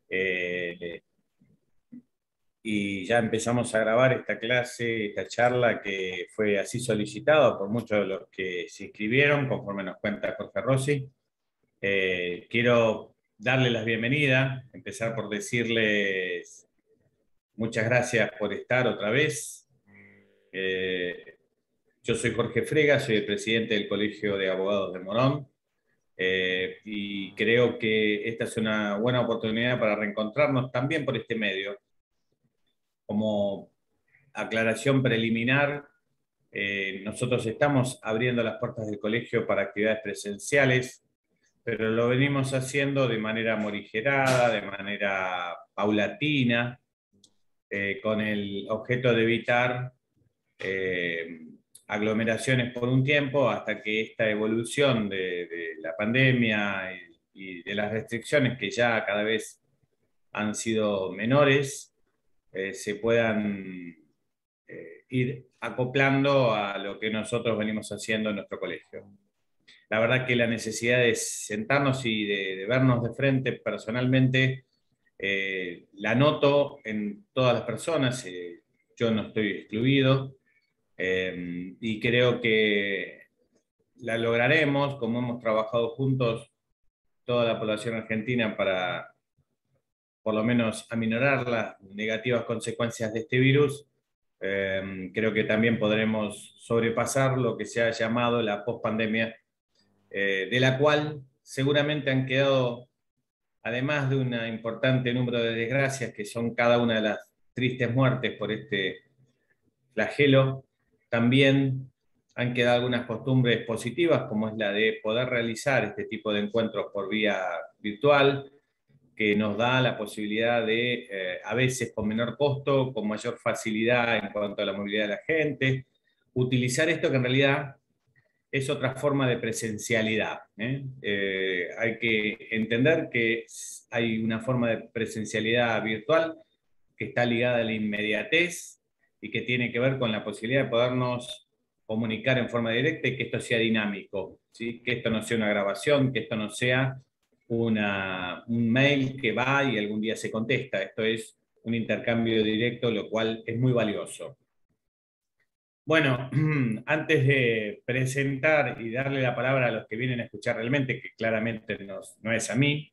Eh, y ya empezamos a grabar esta clase, esta charla que fue así solicitada por muchos de los que se inscribieron, conforme nos cuenta Jorge Rossi. Quiero darle las bienvenidas, empezar por decirles muchas gracias por estar otra vez. Yo soy Jorge Frega, soy el presidente del Colegio de Abogados de Morón, y creo que esta es una buena oportunidad para reencontrarnos también por este medio. Como aclaración preliminar, nosotros estamos abriendo las puertas del colegio para actividades presenciales, pero lo venimos haciendo de manera morigerada, de manera paulatina, con el objeto de evitar aglomeraciones por un tiempo hasta que esta evolución de la pandemia y de las restricciones que ya cada vez han sido menores, se puedan ir acoplando a lo que nosotros venimos haciendo en nuestro colegio. La verdad que la necesidad de sentarnos y de vernos de frente personalmente, la noto en todas las personas, yo no estoy excluido, y creo que la lograremos, como hemos trabajado juntos toda la población argentina para por lo menos aminorar las negativas consecuencias de este virus. Creo que también podremos sobrepasar lo que se ha llamado la pospandemia, de la cual seguramente han quedado, además de un importante número de desgracias, que son cada una de las tristes muertes por este flagelo, también han quedado algunas costumbres positivas, como es la de poder realizar este tipo de encuentros por vía virtual, que nos da la posibilidad de, a veces con menor costo, con mayor facilidad en cuanto a la movilidad de la gente, utilizar esto que en realidad es otra forma de presencialidad. Hay que entender que hay una forma de presencialidad virtual que está ligada a la inmediatez y que tiene que ver con la posibilidad de podernos comunicar en forma directa y que esto sea dinámico, ¿sí? Que esto no sea una grabación, que esto no sea un mail que va y algún día se contesta. Esto es un intercambio directo, lo cual es muy valioso. Bueno, antes de presentar y darle la palabra a los que vienen a escuchar realmente, que claramente no es a mí,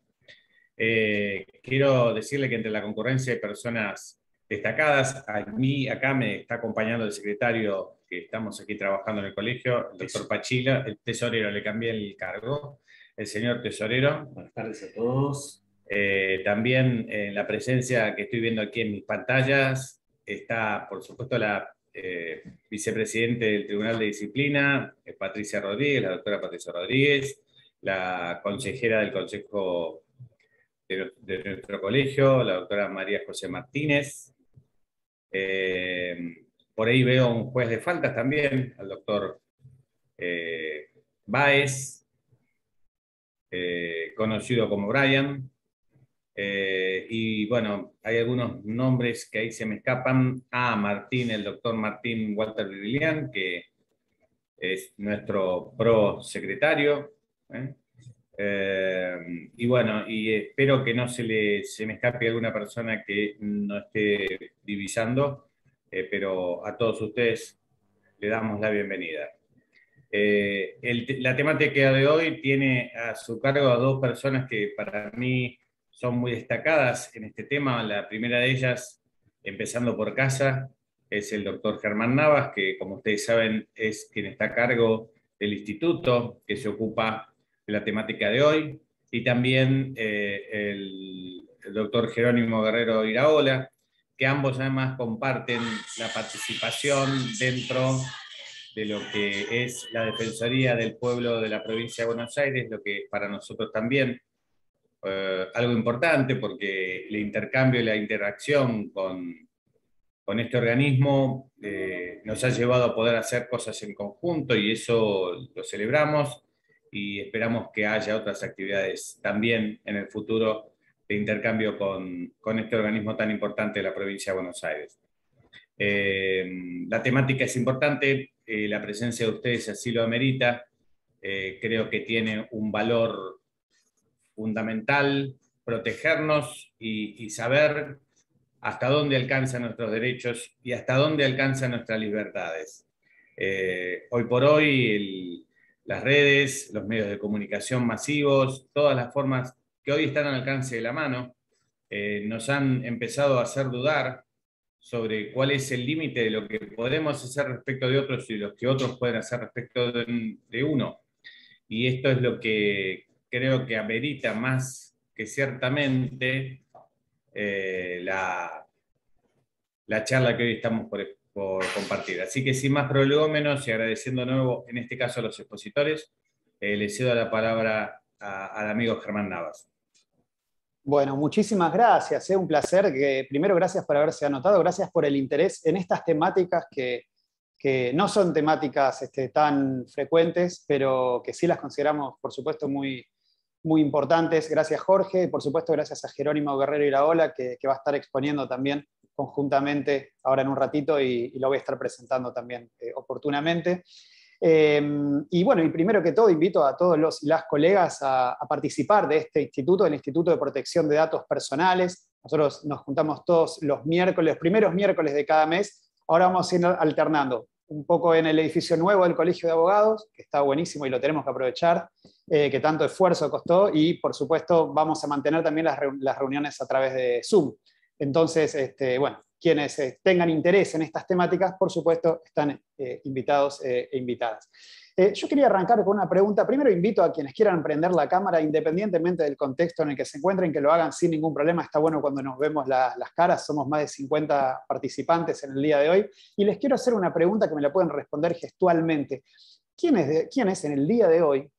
quiero decirle que entre la concurrencia de personas destacadas, a mí acá me está acompañando el secretario que estamos aquí trabajando en el colegio, el doctor Pachila, el tesorero, le cambié el cargo, el señor tesorero. Buenas tardes a todos. También en la presencia que estoy viendo aquí en mis pantallas está, por supuesto, la vicepresidente del Tribunal de Disciplina, Patricia Rodríguez, la doctora Patricia Rodríguez, la consejera del Consejo de nuestro colegio, la doctora María José Martínez. Por ahí veo un juez de faltas también, al doctor Báez, conocido como Brian. Y bueno, hay algunos nombres que ahí se me escapan. Martín, el doctor Martín Walter Virilian, que es nuestro pro secretario. Y bueno, y espero que no se me escape alguna persona que no esté divisando, pero a todos ustedes le damos la bienvenida. La temática de hoy tiene a su cargo a dos personas que para mí son muy destacadas en este tema. La primera de ellas, empezando por casa, es el doctor Germán Navas, que como ustedes saben es quien está a cargo del instituto que se ocupa de la temática de hoy, y también el doctor Jerónimo Guerrero Iraola, que ambos además comparten la participación dentro de lo que es la Defensoría del Pueblo de la provincia de Buenos Aires, lo que para nosotros también algo importante, porque el intercambio y la interacción con este organismo nos ha llevado a poder hacer cosas en conjunto, y eso lo celebramos y esperamos que haya otras actividades también en el futuro de intercambio con este organismo tan importante de la provincia de Buenos Aires. La temática es importante, la presencia de ustedes así lo amerita. Creo que tiene un valor fundamental protegernos y saber hasta dónde alcanzan nuestros derechos y hasta dónde alcanzan nuestras libertades. Hoy por hoy, las redes, los medios de comunicación masivos, todas las formas que hoy están al alcance de la mano, nos han empezado a hacer dudar sobre cuál es el límite de lo que podemos hacer respecto de otros y lo que otros pueden hacer respecto de uno. Y esto es lo que creo que amerita más que ciertamente la charla que hoy estamos por compartir. Así que sin más prolegómenos y agradeciendo de nuevo, en este caso a los expositores, le cedo la palabra al amigo Germán Navas. Bueno, muchísimas gracias, un placer. Primero, gracias por haberse anotado, gracias por el interés en estas temáticas que no son temáticas tan frecuentes, pero que sí las consideramos, por supuesto, muy, muy importantes. Gracias, Jorge. Por supuesto, gracias a Jerónimo Guerrero Iraola, que va a estar exponiendo también conjuntamente ahora en un ratito y lo voy a estar presentando también oportunamente. Y bueno, y primero que todo invito a todos los y las colegas a participar de este instituto, el Instituto de Protección de Datos Personales. Nosotros nos juntamos todos los miércoles, los primeros miércoles de cada mes. Ahora vamos a ir alternando un poco en el edificio nuevo del Colegio de Abogados, que está buenísimo y lo tenemos que aprovechar, que tanto esfuerzo costó, y por supuesto vamos a mantener también las reuniones a través de Zoom. Entonces, bueno, quienes tengan interés en estas temáticas, por supuesto, están invitados e invitadas. Yo quería arrancar con una pregunta. Primero invito a quienes quieran prender la cámara, independientemente del contexto en el que se encuentren, que lo hagan sin ningún problema. Está bueno cuando nos vemos las caras. Somos más de 50 participantes en el día de hoy. Y les quiero hacer una pregunta que me la pueden responder gestualmente. ¿Quiénes en el día de hoy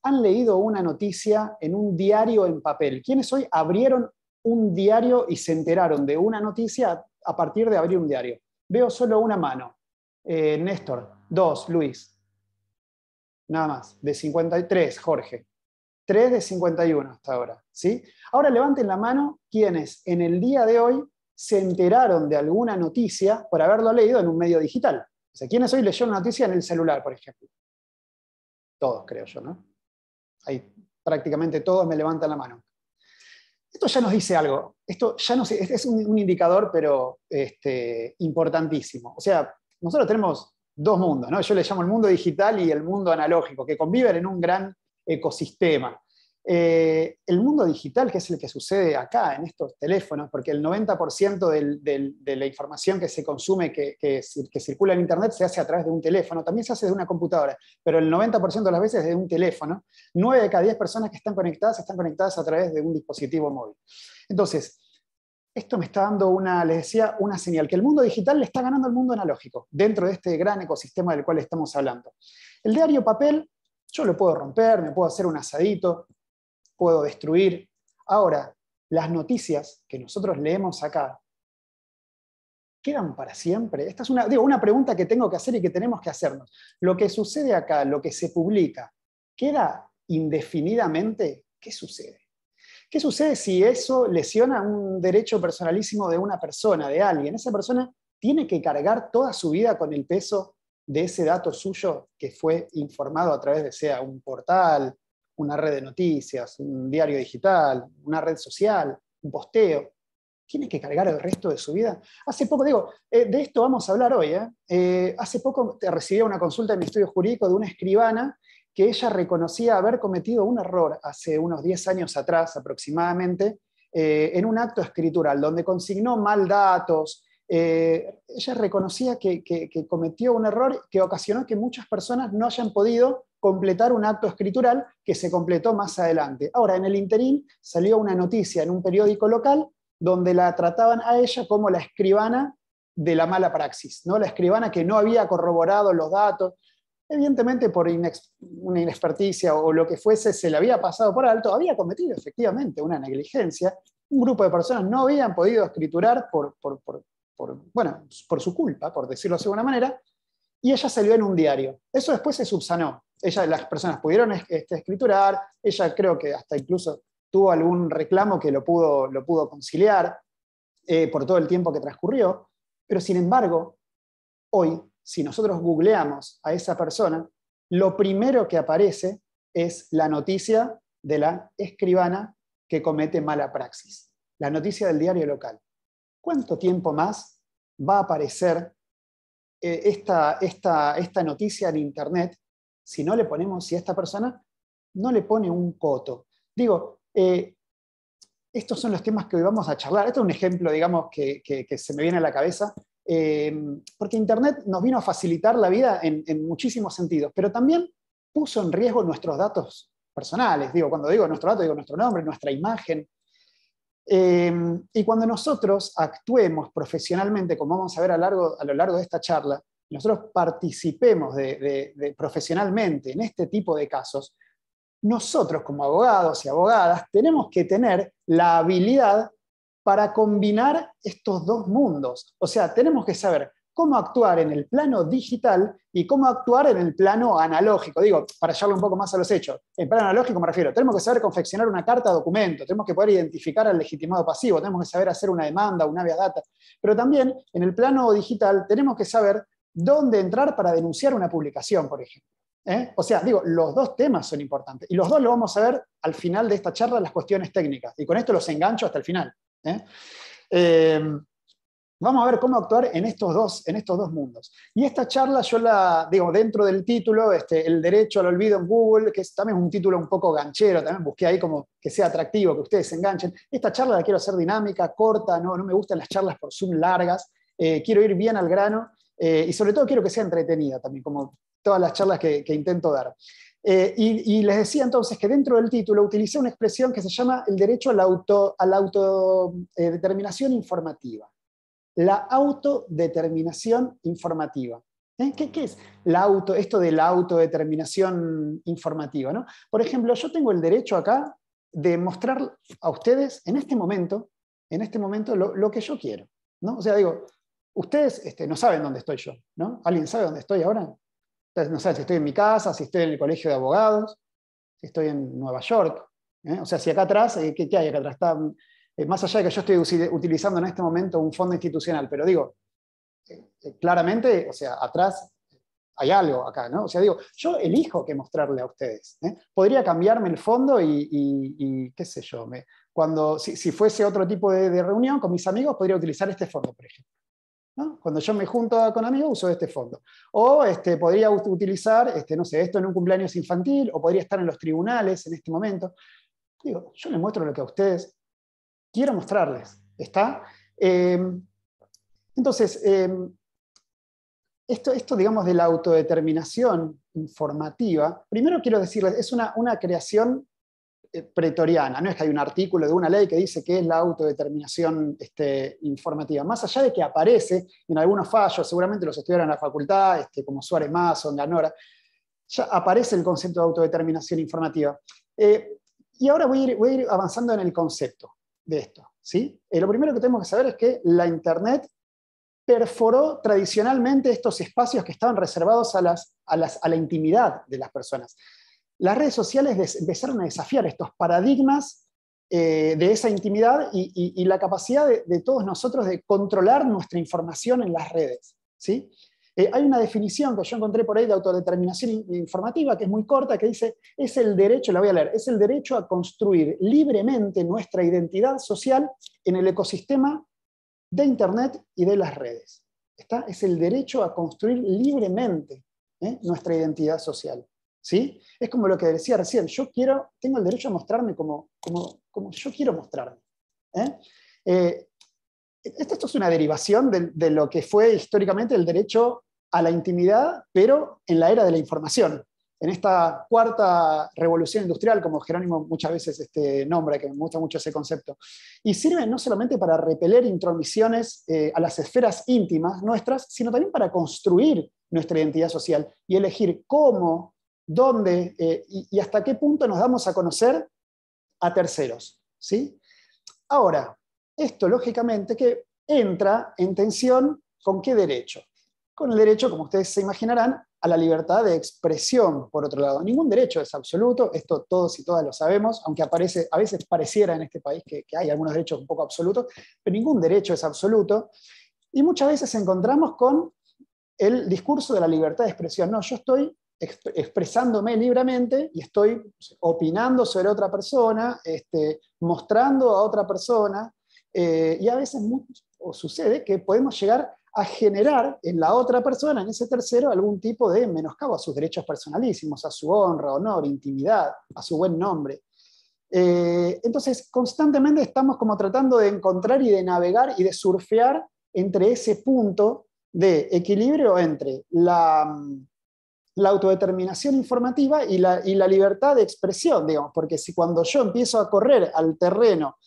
han leído una noticia en un diario en papel? ¿Quiénes hoy abrieron un diario y se enteraron de una noticia a partir de abrir un diario? Veo solo una mano. Néstor, 2, Luis. Nada más. De 53, Jorge. 3 de 51 hasta ahora. ¿Sí? Ahora levanten la mano quienes en el día de hoy se enteraron de alguna noticia por haberlo leído en un medio digital. O sea, ¿quiénes hoy leyeron una noticia en el celular, por ejemplo? Todos, creo yo, ¿no? Ahí prácticamente todos me levantan la mano. Esto ya nos dice algo. Esto ya no sé, es un indicador, pero importantísimo. O sea, nosotros tenemos dos mundos, ¿no? Yo le llamo el mundo digital y el mundo analógico, que conviven en un gran ecosistema. El mundo digital, que es el que sucede acá, en estos teléfonos, porque el 90% de la información que se consume, que circula en Internet, se hace a través de un teléfono, también se hace de una computadora, pero el 90% de las veces de un teléfono. 9 de cada 10 personas que están conectadas a través de un dispositivo móvil. Entonces, esto me está dando les decía, una señal, que el mundo digital le está ganando al mundo analógico, dentro de este gran ecosistema del cual estamos hablando. El diario papel, yo lo puedo romper, me puedo hacer un asadito, puedo destruir. Ahora, las noticias que nosotros leemos acá, ¿quedan para siempre? Esta es una pregunta que tengo que hacer y que tenemos que hacernos. Lo que sucede acá, lo que se publica, ¿queda indefinidamente? ¿Qué sucede? ¿Qué sucede si eso lesiona un derecho personalísimo de una persona, de alguien? Esa persona tiene que cargar toda su vida con el peso de ese dato suyo que fue informado a través de sea un portal, una red de noticias, un diario digital, una red social, un posteo. Tiene que cargar el resto de su vida. Hace poco, de esto vamos a hablar hoy. Hace poco recibí una consulta en mi estudio jurídico de una escribana que ella reconocía haber cometido un error hace unos 10 años atrás aproximadamente, en un acto escritural, donde consignó mal datos. Ella reconocía que cometió un error que ocasionó que muchas personas no hayan podido completar un acto escritural que se completó más adelante. Ahora, en el interín salió una noticia en un periódico local donde la trataban a ella como la escribana de la mala praxis, ¿no? La escribana que no había corroborado los datos. Evidentemente por una inexperticia o lo que fuese, se le había pasado por alto, había cometido efectivamente una negligencia. Un grupo de personas no habían podido escriturar por su culpa, por decirlo de alguna manera, y ella salió en un diario. Eso después se subsanó. Las personas pudieron escriturar, ella creo que hasta incluso tuvo algún reclamo que lo pudo conciliar por todo el tiempo que transcurrió, pero sin embargo, hoy, si nosotros googleamos a esa persona, lo primero que aparece es la noticia de la escribana que comete mala praxis. La noticia del diario local. ¿Cuánto tiempo más va a aparecer esta noticia en Internet si esta persona no le pone un coto? Digo, estos son los temas que hoy vamos a charlar. Este es un ejemplo, digamos, que se me viene a la cabeza, porque Internet nos vino a facilitar la vida en muchísimos sentidos, pero también puso en riesgo nuestros datos personales. Digo, cuando digo nuestro dato, digo nuestro nombre, nuestra imagen. Y cuando nosotros actuemos profesionalmente, como vamos a ver a lo largo de esta charla, nosotros participemos profesionalmente en este tipo de casos, nosotros como abogados y abogadas tenemos que tener la habilidad para combinar estos dos mundos. O sea, tenemos que saber cómo actuar en el plano digital y cómo actuar en el plano analógico. Digo, para llevarlo un poco más a los hechos. En plano analógico me refiero, tenemos que saber confeccionar una carta de documento, tenemos que poder identificar al legitimado pasivo, tenemos que saber hacer una demanda, un habeas data. Pero también en el plano digital tenemos que saber dónde entrar para denunciar una publicación, por ejemplo. O sea, digo, los dos temas son importantes. Y los dos lo vamos a ver al final de esta charla, las cuestiones técnicas. Y con esto los engancho hasta el final. Vamos a ver cómo actuar en estos dos mundos. Y esta charla yo digo, dentro del título, El derecho al olvido en Google, que es también un título un poco ganchero, también busqué ahí como que sea atractivo, que ustedes se enganchen. Esta charla la quiero hacer dinámica, corta, no me gustan las charlas por Zoom largas, quiero ir bien al grano, y sobre todo quiero que sea entretenida también, como todas las charlas que intento dar. Y les decía entonces que dentro del título utilicé una expresión que se llama el derecho a la autodeterminación informativa. La autodeterminación informativa. ¿Qué es esto de la autodeterminación informativa, ¿no? Por ejemplo, yo tengo el derecho acá de mostrar a ustedes en este momento lo que yo quiero, ¿no? O sea, digo, ustedes no saben dónde estoy yo, ¿no? ¿Alguien sabe dónde estoy ahora? Ustedes no saben si estoy en mi casa, si estoy en el colegio de abogados, si estoy en Nueva York. O sea, si acá atrás, ¿qué hay acá atrás? Está, más allá de que yo estoy utilizando en este momento un fondo institucional, pero digo, claramente, o sea, atrás hay algo acá, ¿no? O sea, digo, yo elijo qué mostrarle a ustedes. Podría cambiarme el fondo y qué sé yo, si fuese otro tipo de reunión con mis amigos, podría utilizar este fondo, por ejemplo, ¿no? Cuando yo me junto con amigos, uso este fondo. O podría utilizar, no sé, esto en un cumpleaños infantil, o podría estar en los tribunales en este momento. Digo, yo les muestro lo que a ustedes quiero mostrarles. ¿Está? Entonces, esto, digamos, de la autodeterminación informativa, primero quiero decirles, es una creación pretoriana, no es que hay un artículo de una ley que dice que es la autodeterminación informativa, más allá de que aparece en algunos fallos, seguramente los estudiaron en la facultad, como Suárez Mason, Ganora, ya aparece el concepto de autodeterminación informativa. Y ahora voy a ir avanzando en el concepto de esto, ¿sí? Lo primero que tenemos que saber es que la Internet perforó tradicionalmente estos espacios que estaban reservados a la intimidad de las personas. Las redes sociales empezaron a desafiar estos paradigmas de esa intimidad y la capacidad de todos nosotros de controlar nuestra información en las redes, ¿sí? Hay una definición que yo encontré por ahí de autodeterminación informativa que es muy corta, que dice, es el derecho, la voy a leer, es el derecho a construir libremente nuestra identidad social en el ecosistema de Internet y de las redes. ¿Está? Es el derecho a construir libremente nuestra identidad social. ¿Sí? Es como lo que decía recién, tengo el derecho a mostrarme como yo quiero mostrarme. Esto es una derivación de lo que fue históricamente el derecho a la intimidad, pero en la era de la información. En esta cuarta revolución industrial, como Jerónimo muchas veces nombra, que me gusta mucho ese concepto, y sirve no solamente para repeler intromisiones a las esferas íntimas nuestras, sino también para construir nuestra identidad social y elegir cómo, dónde y hasta qué punto nos damos a conocer a terceros, ¿sí? Ahora, esto lógicamente que entra en tensión ¿con qué derecho? Con el derecho, como ustedes se imaginarán, a la libertad de expresión, por otro lado. Ningún derecho es absoluto, esto todos y todas lo sabemos, aunque a veces pareciera en este país que hay algunos derechos un poco absolutos, pero ningún derecho es absoluto, y muchas veces encontramos con el discurso de la libertad de expresión. No, yo estoy expresándome libremente y estoy opinando sobre otra persona, mostrando a otra persona, y a veces sucede que podemos llegar a generar en la otra persona, en ese tercero, algún tipo de menoscabo a sus derechos personalísimos, a su honra, honor, intimidad, a su buen nombre. Entonces, constantemente estamos como tratando de encontrar y de navegar y de surfear entre ese punto de equilibrio entre la autodeterminación informativa y la libertad de expresión, digamos, porque si cuando yo empiezo a correr al terreno,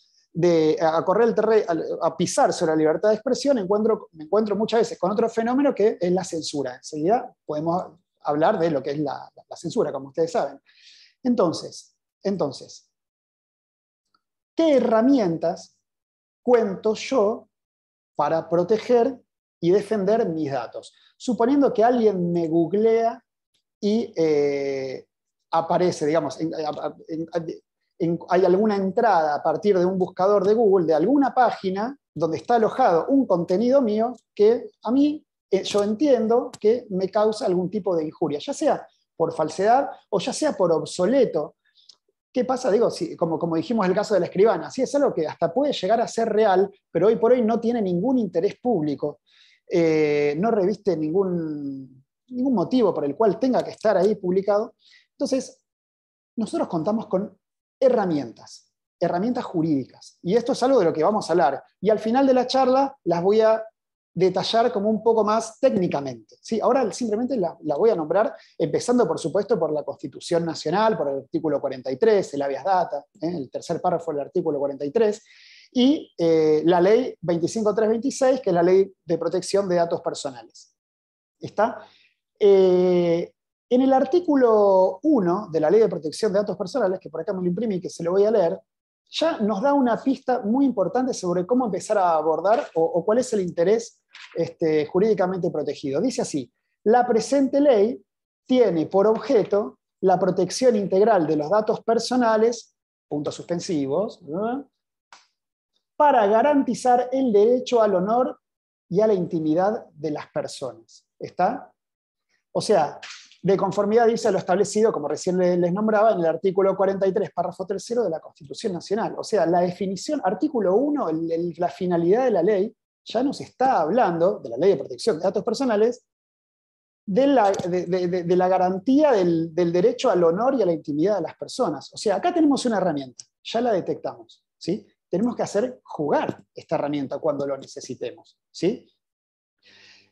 a pisar sobre la libertad de expresión, me encuentro muchas veces con otro fenómeno que es la censura. Enseguida podemos hablar de lo que es la censura, como ustedes saben. Entonces, ¿qué herramientas cuento yo para proteger y defender mis datos? Suponiendo que alguien me googlea y aparece, digamos, hay alguna entrada a partir de un buscador de Google, de alguna página, donde está alojado un contenido mío que a mí, yo entiendo que me causa algún tipo de injuria, ya sea por falsedad o ya sea por obsoleto. ¿Qué pasa? Digo, como dijimos en el caso de la escribana, sí es algo que hasta puede llegar a ser real, pero hoy por hoy no tiene ningún interés público, no reviste ningún motivo por el cual tenga que estar ahí publicado. Entonces, nosotros contamos con herramientas jurídicas. Y esto es algo de lo que vamos a hablar. Y al final de la charla las voy a detallar como un poco más técnicamente. ¿Sí? Ahora simplemente la voy a nombrar, empezando por supuesto por la Constitución Nacional, por el artículo 43, el habeas data, el tercer párrafo del artículo 43, y la ley 25326, que es la ley de protección de datos personales. ¿Está? En el artículo 1 de la ley de protección de datos personales, que por acá me lo imprimí, que se lo voy a leer, ya nos da una pista muy importante sobre cómo empezar a abordar o cuál es el interés jurídicamente protegido. Dice así: la presente ley tiene por objeto la protección integral de los datos personales, puntos suspensivos, ¿no?, para garantizar el derecho al honor y a la intimidad de las personas. ¿Está? O sea, de conformidad dice lo establecido, como recién les nombraba, en el artículo 43, párrafo 3 de la Constitución Nacional. O sea, la definición, artículo 1, la finalidad de la ley, ya nos está hablando, de la ley de protección de datos personales, de la garantía del derecho al honor y a la intimidad de las personas. O sea, acá tenemos una herramienta, ya la detectamos, ¿sí? Tenemos que hacer jugar esta herramienta cuando lo necesitemos, ¿sí?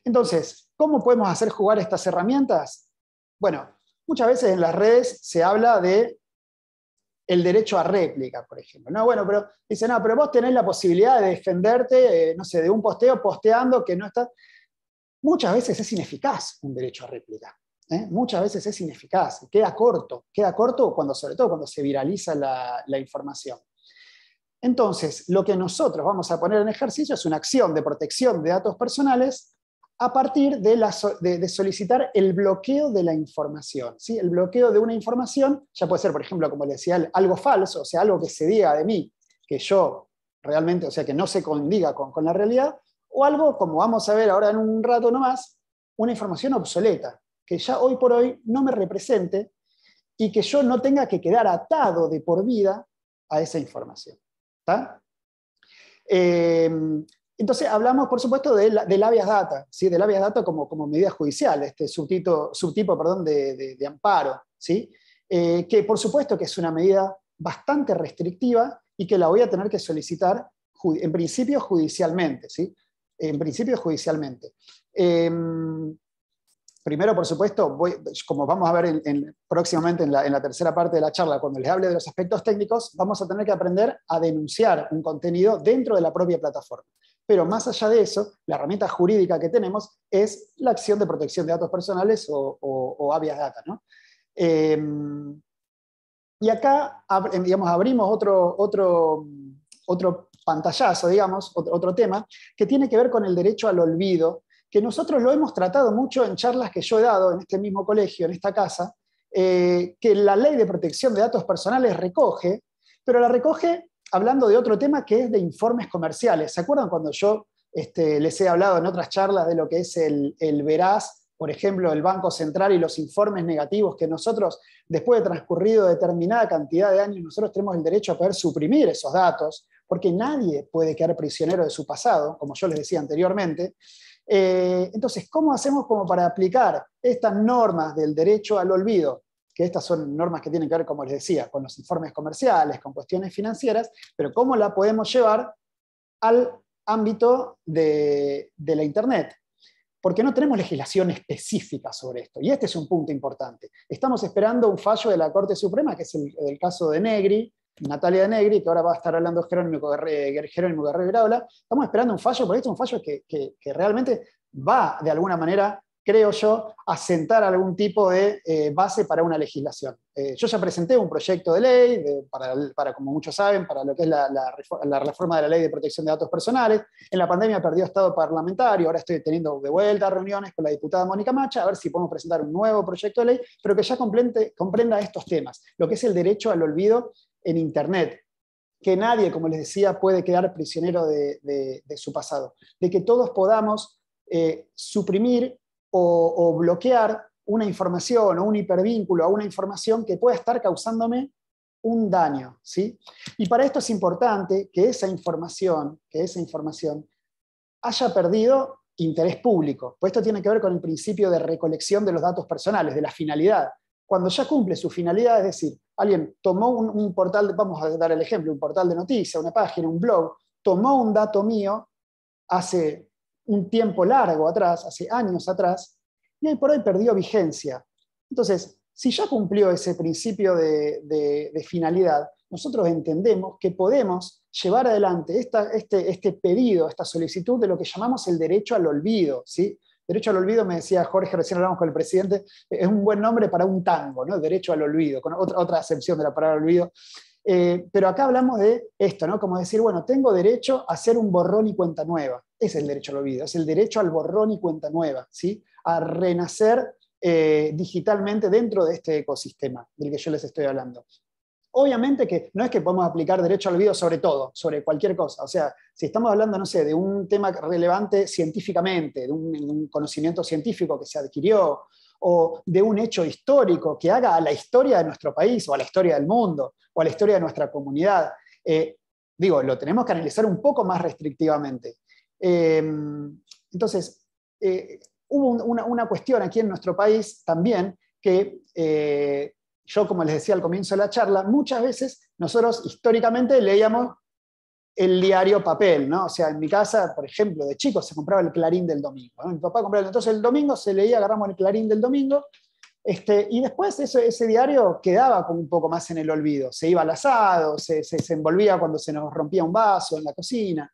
Entonces, ¿cómo podemos hacer jugar estas herramientas? Bueno, muchas veces en las redes se habla de el derecho a réplica, por ejemplo. No, bueno, pero dicen, no, pero vos tenés la posibilidad de defenderte, no sé, de un posteo posteando que no está. Muchas veces es ineficaz un derecho a réplica. Muchas veces es ineficaz, queda corto sobre todo cuando se viraliza la información. Entonces, lo que nosotros vamos a poner en ejercicio es una acción de protección de datos personales a partir de solicitar el bloqueo de la información, ¿sí? El bloqueo de una información, ya puede ser, por ejemplo, como les decía, algo falso, o sea, algo que se diga de mí, que yo realmente, o sea, que no se condiga con la realidad, o algo, como vamos a ver ahora en un rato nomás, una información obsoleta, que ya hoy por hoy no me represente y que yo no tenga que quedar atado de por vida a esa información. ¿Está? Entonces hablamos, por supuesto, del habeas data, ¿sí? Del habeas data como medida judicial, subtipo de amparo, ¿sí? Que por supuesto que es una medida bastante restrictiva y que la voy a tener que solicitar en principio judicialmente, ¿sí? En principio judicialmente. Primero, por supuesto, como vamos a ver próximamente en la tercera parte de la charla, cuando les hable de los aspectos técnicos, vamos a tener que aprender a denunciar un contenido dentro de la propia plataforma. Pero más allá de eso, la herramienta jurídica que tenemos es la acción de protección de datos personales o habeas data, ¿no? Y acá, digamos, abrimos otro pantallazo, digamos, otro tema, que tiene que ver con el derecho al olvido, que nosotros lo hemos tratado mucho en charlas que yo he dado en este mismo colegio, en esta casa, que la ley de protección de datos personales recoge, pero la recoge hablando de otro tema que es de informes comerciales. ¿Se acuerdan cuando yo les he hablado en otras charlas de lo que es el veraz por ejemplo, el Banco Central y los informes negativos que nosotros, después de transcurrido determinada cantidad de años, nosotros tenemos el derecho a poder suprimir esos datos, porque nadie puede quedar prisionero de su pasado, como yo les decía anteriormente. Entonces, ¿cómo hacemos como para aplicar estas normas del derecho al olvido? Que estas son normas que tienen que ver, como les decía, con los informes comerciales, con cuestiones financieras, pero ¿cómo la podemos llevar al ámbito de la Internet? Porque no tenemos legislación específica sobre esto, y este es un punto importante. Estamos esperando un fallo de la Corte Suprema, que es el caso de Negri, Natalia de Negri, que ahora va a estar hablando Jerónimo Guerrero Iraola. Estamos esperando un fallo, porque esto es un fallo que realmente va, de alguna manera, creo yo, a sentar algún tipo de base para una legislación. Yo ya presenté un proyecto de ley, para, como muchos saben, para lo que es la reforma de la Ley de Protección de Datos Personales. En la pandemia perdió estado parlamentario, ahora estoy teniendo de vuelta reuniones con la diputada Mónica Macha, a ver si podemos presentar un nuevo proyecto de ley, pero que ya comprenda estos temas, lo que es el derecho al olvido en Internet, que nadie, como les decía, puede quedar prisionero de su pasado, de que todos podamos suprimir o bloquear una información o un hipervínculo a una información que pueda estar causándome un daño, ¿sí? Y para esto es importante que esa información haya perdido interés público, pues esto tiene que ver con el principio de recolección de los datos personales, de la finalidad. Cuando ya cumple su finalidad, es decir, alguien tomó un portal, vamos a dar el ejemplo, un portal de noticias, una página, un blog, tomó un dato mío hace un tiempo largo atrás, hace años atrás, y hoy por hoy perdió vigencia. Entonces, si ya cumplió ese principio de finalidad, nosotros entendemos que podemos llevar adelante este pedido, esta solicitud de lo que llamamos el derecho al olvido, ¿sí? Derecho al olvido, me decía Jorge, recién hablamos con el presidente, es un buen nombre para un tango, ¿no? Derecho al olvido, con otra acepción de la palabra olvido. Pero acá hablamos de esto, ¿no? Como decir, bueno, tengo derecho a hacer un borrón y cuenta nueva. Ese es el derecho al olvido, es el derecho al borrón y cuenta nueva, ¿sí? A renacer digitalmente dentro de este ecosistema del que yo les estoy hablando. Obviamente que no es que podemos aplicar derecho al olvido sobre todo, sobre cualquier cosa. O sea, si estamos hablando, no sé, de un tema relevante científicamente, de un conocimiento científico que se adquirió, o de un hecho histórico que haga a la historia de nuestro país, o a la historia del mundo, o a la historia de nuestra comunidad, lo tenemos que analizar un poco más restrictivamente. Entonces, hubo una cuestión aquí en nuestro país también que yo, como les decía al comienzo de la charla, muchas veces nosotros históricamente leíamos el diario papel, ¿no? O sea, en mi casa, por ejemplo, de chicos se compraba el Clarín del domingo, ¿no? Mi papá compraba, entonces el domingo se leía, agarramos el Clarín del domingo, y después ese diario quedaba como un poco más en el olvido, se iba al asado, se envolvía cuando se nos rompía un vaso en la cocina.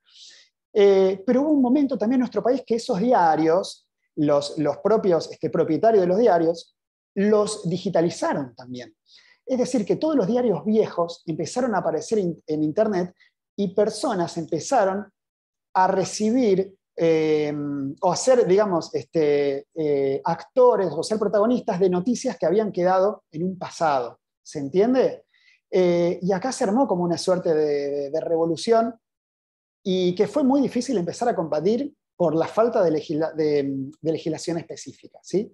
Pero hubo un momento también en nuestro país que esos diarios, los propios propietarios de los diarios, los digitalizaron también. Es decir, que todos los diarios viejos empezaron a aparecer en Internet y personas empezaron a recibir o a ser, digamos, actores o ser protagonistas de noticias que habían quedado en un pasado. ¿Se entiende? Y acá se armó como una suerte de revolución y que fue muy difícil empezar a combatir por la falta de legislación específica, ¿sí?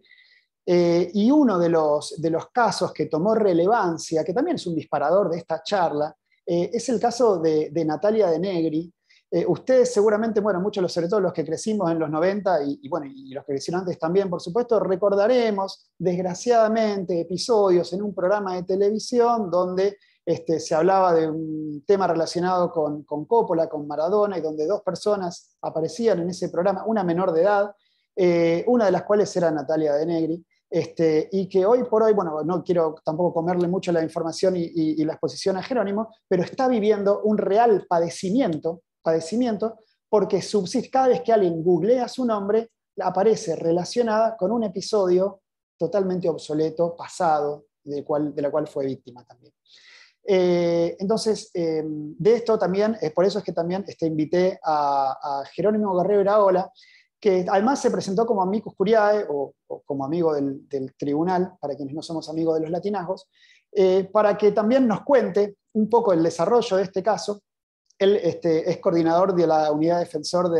Y uno de los casos que tomó relevancia, que también es un disparador de esta charla, es el caso de Natalia de Negri. Ustedes seguramente, bueno, muchos, sobre todo los que crecimos en los 90 y los que crecieron antes también, por supuesto, recordaremos, desgraciadamente, episodios en un programa de televisión donde se hablaba de un tema relacionado con Coppola, con Maradona, y donde dos personas aparecían en ese programa, una menor de edad, una de las cuales era Natalia de Negri, y que hoy por hoy, bueno, no quiero tampoco comerle mucho la información y la exposición a Jerónimo, pero está viviendo un real padecimiento, porque subsiste, cada vez que alguien googlea su nombre, aparece relacionada con un episodio totalmente obsoleto, pasado, de la cual fue víctima también. Entonces, de esto también, por eso es que también invité a Jerónimo Guerrero Iraola, que además se presentó como amicus curiae, o como amigo del tribunal, para quienes no somos amigos de los latinazgos, para que también nos cuente un poco el desarrollo de este caso, Él es coordinador de la unidad defensor,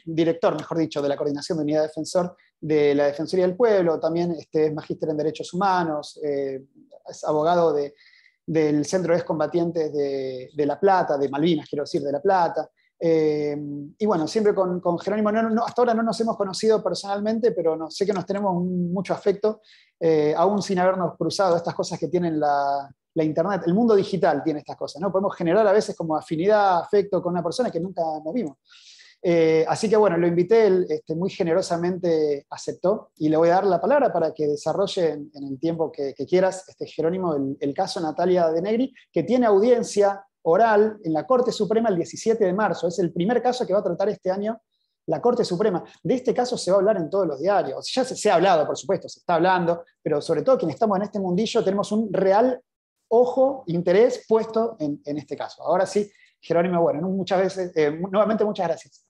director, mejor dicho, de la coordinación de unidad defensor de la Defensoría del Pueblo, también es magíster en Derechos Humanos, es abogado del Centro de Excombatientes de La Plata, de Malvinas, quiero decir, de La Plata. Y bueno, siempre con Jerónimo, hasta ahora no nos hemos conocido personalmente, pero sé que nos tenemos mucho afecto, aún sin habernos cruzado, estas cosas que tienen la Internet, el mundo digital tiene estas cosas, ¿no? Podemos generar a veces como afinidad, afecto con una persona que nunca nos vimos. Así que bueno, lo invité, él muy generosamente aceptó, y le voy a dar la palabra para que desarrolle en el tiempo que quieras, Jerónimo, el caso Natalia De Negri, que tiene audiencia oral en la Corte Suprema el 17 de marzo. Es el primer caso que va a tratar este año la Corte Suprema. De este caso se va a hablar en todos los diarios. Ya se ha hablado, por supuesto, se está hablando, pero sobre todo quienes estamos en este mundillo tenemos un real ojo, interés puesto en este caso. Ahora sí, Jerónimo, bueno, muchas veces, nuevamente muchas gracias.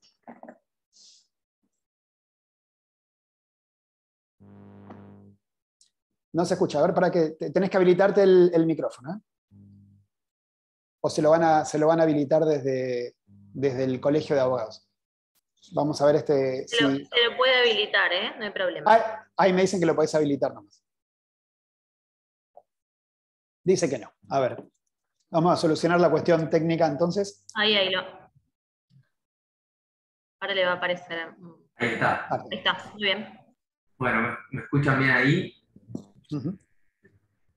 No se escucha, a ver, para que tenés que habilitarte el micrófono, ¿eh? O se lo van a habilitar desde el Colegio de Abogados. Vamos a ver se lo puede habilitar, ¿eh? No hay problema. Ahí me dicen que lo podés habilitar nomás. Dice que no. A ver, vamos a solucionar la cuestión técnica entonces. Ahí lo. Ahora le va a aparecer. Ahí está. Ahí está, muy bien. Bueno, ¿me escuchan bien ahí?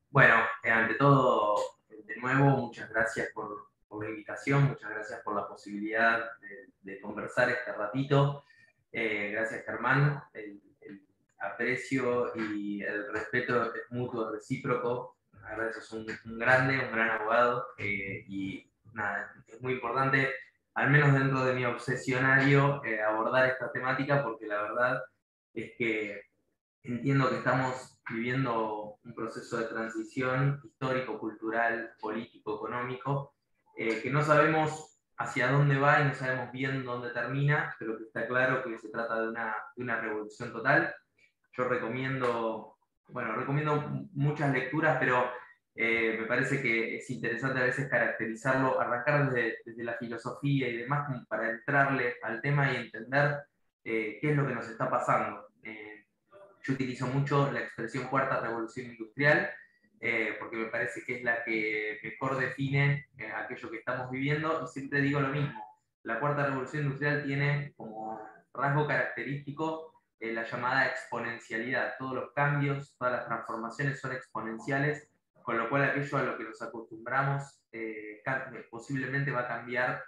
Bueno, ante todo, de nuevo, muchas gracias por la invitación, muchas gracias por la posibilidad de conversar este ratito. Gracias, Germán. El aprecio y el respeto es mutuo, recíproco. La verdad, sos un grande, un gran abogado, y nada, es muy importante, al menos dentro de mi obsesionario, abordar esta temática, porque la verdad es que entiendo que estamos viviendo un proceso de transición histórico, cultural, político, económico, que no sabemos hacia dónde va y no sabemos bien dónde termina, pero que está claro que se trata de una revolución total. Yo recomiendo muchas lecturas, pero me parece que es interesante a veces caracterizarlo, arrancar desde la filosofía y demás, como para entrarle al tema y entender qué es lo que nos está pasando. Yo utilizo mucho la expresión cuarta revolución industrial, porque me parece que es la que mejor define aquello que estamos viviendo, y siempre digo lo mismo. La cuarta revolución industrial tiene como rasgo característico la llamada exponencialidad. Todos los cambios, todas las transformaciones son exponenciales, con lo cual aquello a lo que nos acostumbramos posiblemente va a cambiar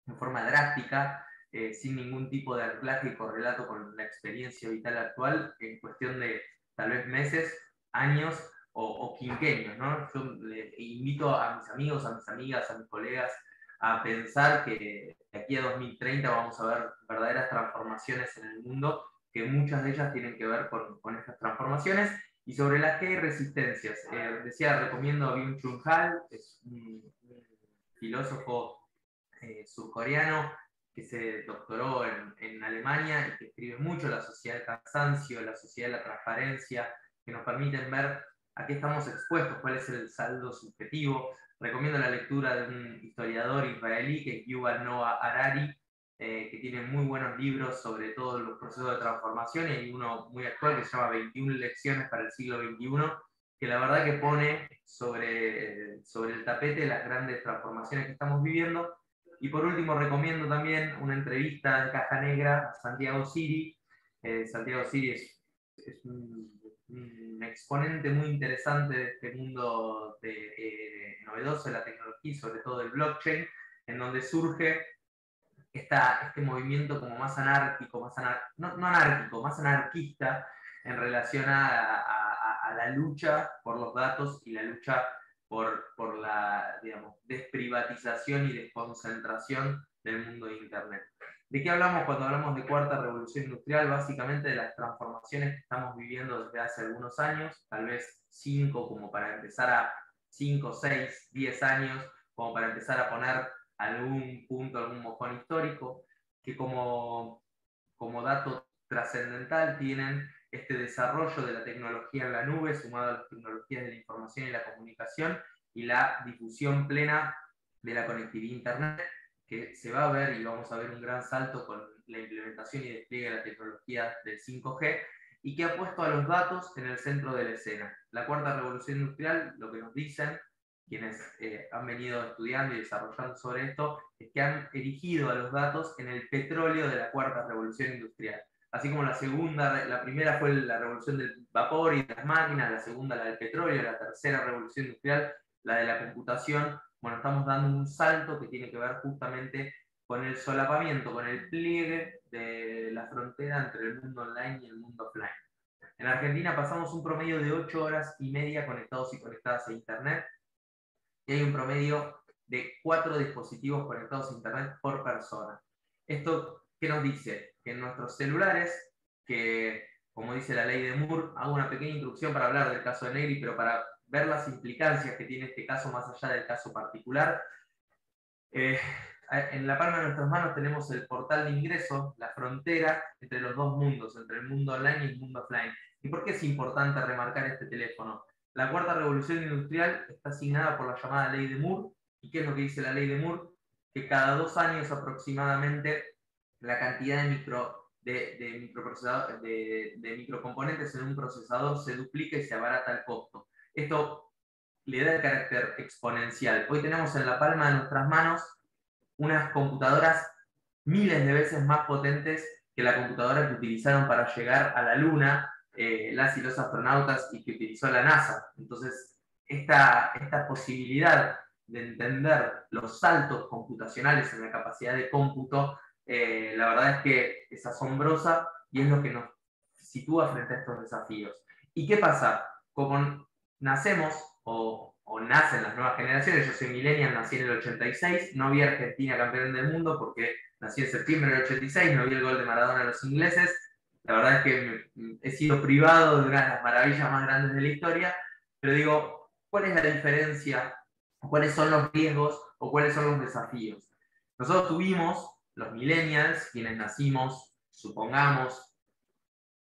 de forma drástica, sin ningún tipo de anclaje y correlato con la experiencia vital actual, en cuestión de tal vez meses, años o quinquenios, ¿no? Yo le invito a mis amigos, a mis amigas, a mis colegas a pensar que de aquí a 2030 vamos a ver verdaderas transformaciones en el mundo, que muchas de ellas tienen que ver con estas transformaciones y sobre las que hay resistencias. Recomiendo a Byung-Chul Han, es un filósofo surcoreano que se doctoró en Alemania y que escribe mucho La sociedad del cansancio, La sociedad de la transparencia, que nos permiten ver a qué estamos expuestos, cuál es el saldo subjetivo. Recomiendo la lectura de un historiador israelí, que es Yuval Noah Harari, que tiene muy buenos libros sobre todos los procesos de transformación, y hay uno muy actual que se llama 21 lecciones para el siglo XXI, que la verdad que pone sobre el tapete las grandes transformaciones que estamos viviendo. Y por último, recomiendo también una entrevista en Caja Negra a Santiago Siri. Santiago Siri es un exponente muy interesante de este mundo novedoso de la tecnología y sobre todo del blockchain, en donde surge este movimiento como más anárquico, no anárquico, más anarquista en relación a la lucha por los datos y la lucha por la, digamos, desprivatización y desconcentración del mundo de Internet. ¿De qué hablamos cuando hablamos de cuarta revolución industrial? Básicamente de las transformaciones que estamos viviendo desde hace algunos años, tal vez 5, como para empezar a 5, 6, 10 años, como para empezar a poner algún punto, algún mojón histórico, que como dato trascendental tienen este desarrollo de la tecnología en la nube, sumado a las tecnologías de la información y la comunicación, y la difusión plena de la conectividad a Internet, que se va a ver y vamos a ver un gran salto con la implementación y despliegue de la tecnología del 5G, y que ha puesto a los datos en el centro de la escena. La cuarta revolución industrial, lo que nos dicen quienes han venido estudiando y desarrollando sobre esto, es que han erigido a los datos en el petróleo de la cuarta revolución industrial. Así como la primera fue la revolución del vapor y de las máquinas, la segunda la del petróleo, la tercera revolución industrial, la de la computación. Bueno, estamos dando un salto que tiene que ver justamente con el solapamiento, con el pliegue de la frontera entre el mundo online y el mundo offline. En Argentina pasamos un promedio de 8 horas y media conectados y conectadas a Internet, y hay un promedio de 4 dispositivos conectados a Internet por persona. ¿Esto qué nos dice? Que en nuestros celulares, que como dice la ley de Moore, hago una pequeña introducción para hablar del caso de Negri, pero para ver las implicancias que tiene este caso más allá del caso particular. En la palma de nuestras manos tenemos el portal de ingreso, la frontera entre los dos mundos, entre el mundo online y el mundo offline. ¿Y por qué es importante remarcar este teléfono? La cuarta revolución industrial está asignada por la llamada ley de Moore. ¿Y qué es lo que dice la ley de Moore? Que cada 2 años aproximadamente la cantidad de microcomponentes en un procesador se duplica y se abarata el costo. Esto le da el carácter exponencial. Hoy tenemos en la palma de nuestras manos unas computadoras miles de veces más potentes que la computadora que utilizaron para llegar a la Luna las y los astronautas y que utilizó la NASA. Entonces, esta posibilidad de entender los saltos computacionales en la capacidad de cómputo, la verdad es que es asombrosa y es lo que nos sitúa frente a estos desafíos. ¿Y qué pasa? Como nacemos o nacen las nuevas generaciones, yo soy millennial, nací en el 86, no vi a Argentina campeón del mundo porque nací en septiembre del 86, no vi el gol de Maradona a los ingleses. La verdad es que he sido privado de una de las maravillas más grandes de la historia, pero digo, ¿cuál es la diferencia? ¿Cuáles son los riesgos o cuáles son los desafíos? Nosotros tuvimos, los millennials, quienes nacimos, supongamos,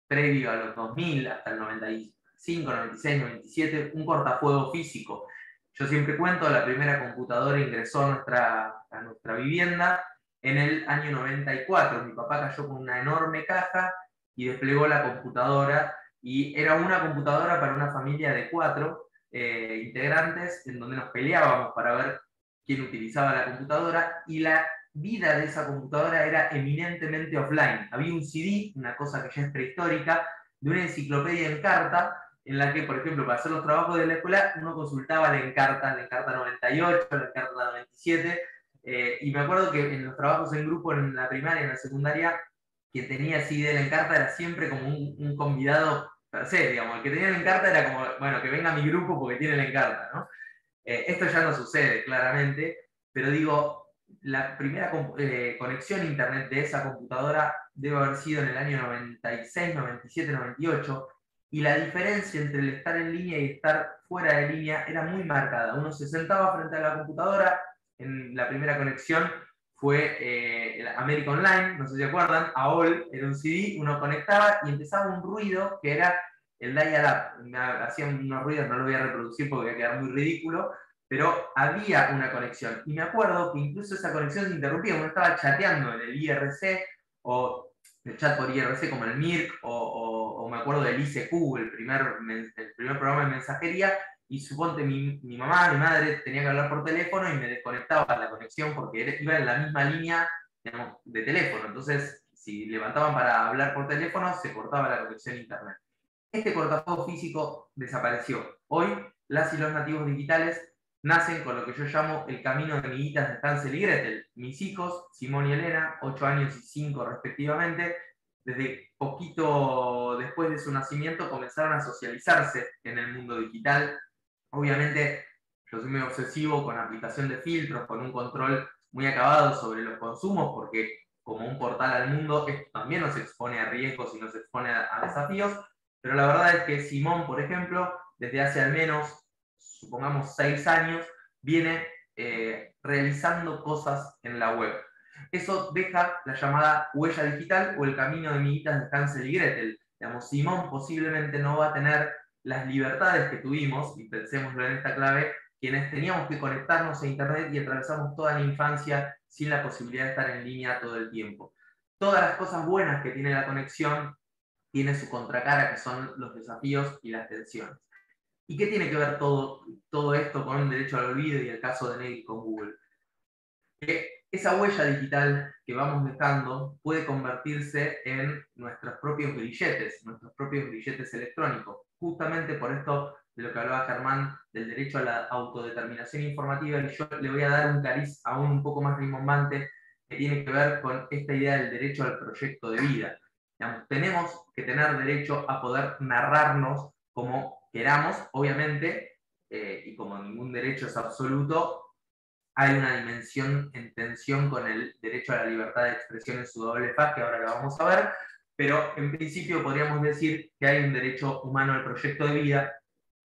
previo a los 2000, hasta el 95, 96, 97, un cortafuego físico. Yo siempre cuento, la primera computadora ingresó a nuestra vivienda en el año 94. Mi papá cayó con una enorme caja y desplegó la computadora, y era una computadora para una familia de 4 integrantes, en donde nos peleábamos para ver quién utilizaba la computadora, y la vida de esa computadora era eminentemente offline. Había un CD, una cosa que ya es prehistórica, de una enciclopedia en carta, en la que, por ejemplo, para hacer los trabajos de la escuela, uno consultaba la Encarta 98, la Encarta 97, y me acuerdo que en los trabajos en grupo, en la primaria, en la secundaria, quien tenía CD de la Encarta era siempre como un convidado per se, digamos. El que tenía la Encarta era como, bueno, que venga mi grupo porque tiene la Encarta, ¿no? Esto ya no sucede, claramente, pero digo, la primera conexión a Internet de esa computadora debe haber sido en el año 96, 97, 98, y la diferencia entre el estar en línea y estar fuera de línea era muy marcada. Uno se sentaba frente a la computadora, en la primera conexión fue América Online, no sé si se acuerdan, AOL, era un CD, uno conectaba y empezaba un ruido que era el dial-up. Hacían unos ruidos, no lo voy a reproducir porque voy a quedar muy ridículo, pero había una conexión. Y me acuerdo que incluso esa conexión se interrumpía, uno estaba chateando en el IRC, o el chat por IRC como el MIRC, o me acuerdo del ICQ, el primer programa de mensajería, y suponte mi mamá, mi madre tenía que hablar por teléfono y me desconectaba la conexión porque iba en la misma línea, digamos, de teléfono. Entonces, si levantaban para hablar por teléfono, se cortaba la conexión a Internet. Este cortafuego físico desapareció. Hoy, las y los nativos digitales nacen con lo que yo llamo el camino de amiguitas de Hansel y Gretel. Mis hijos, Simón y Elena, 8 años y 5 respectivamente, desde poquito después de su nacimiento comenzaron a socializarse en el mundo digital. Obviamente, yo soy muy obsesivo con aplicación de filtros, con un control muy acabado sobre los consumos, porque como un portal al mundo, esto también nos expone a riesgos y nos expone a desafíos, pero la verdad es que Simón, por ejemplo, desde hace al menos, supongamos, 6 años, viene realizando cosas en la web. Eso deja la llamada huella digital o el camino de amiguitas de Hansel y Gretel. Digamos, Simón posiblemente no va a tener las libertades que tuvimos, y pensémoslo en esta clave, quienes teníamos que conectarnos a Internet y atravesamos toda la infancia sin la posibilidad de estar en línea todo el tiempo. Todas las cosas buenas que tiene la conexión tiene su contracara, que son los desafíos y las tensiones. ¿Y qué tiene que ver todo esto con el derecho al olvido y el caso de Negri con Google? Que esa huella digital que vamos dejando puede convertirse en nuestros propios grilletes electrónicos. Justamente por esto de lo que hablaba Germán, del derecho a la autodeterminación informativa, y yo le voy a dar un cariz aún un poco más rimbombante, que tiene que ver con esta idea del derecho al proyecto de vida. Digamos, tenemos que tener derecho a poder narrarnos como queramos, obviamente, y como ningún derecho es absoluto, hay una dimensión en tensión con el derecho a la libertad de expresión en su doble faz, que ahora la vamos a ver, pero en principio podríamos decir que hay un derecho humano al proyecto de vida,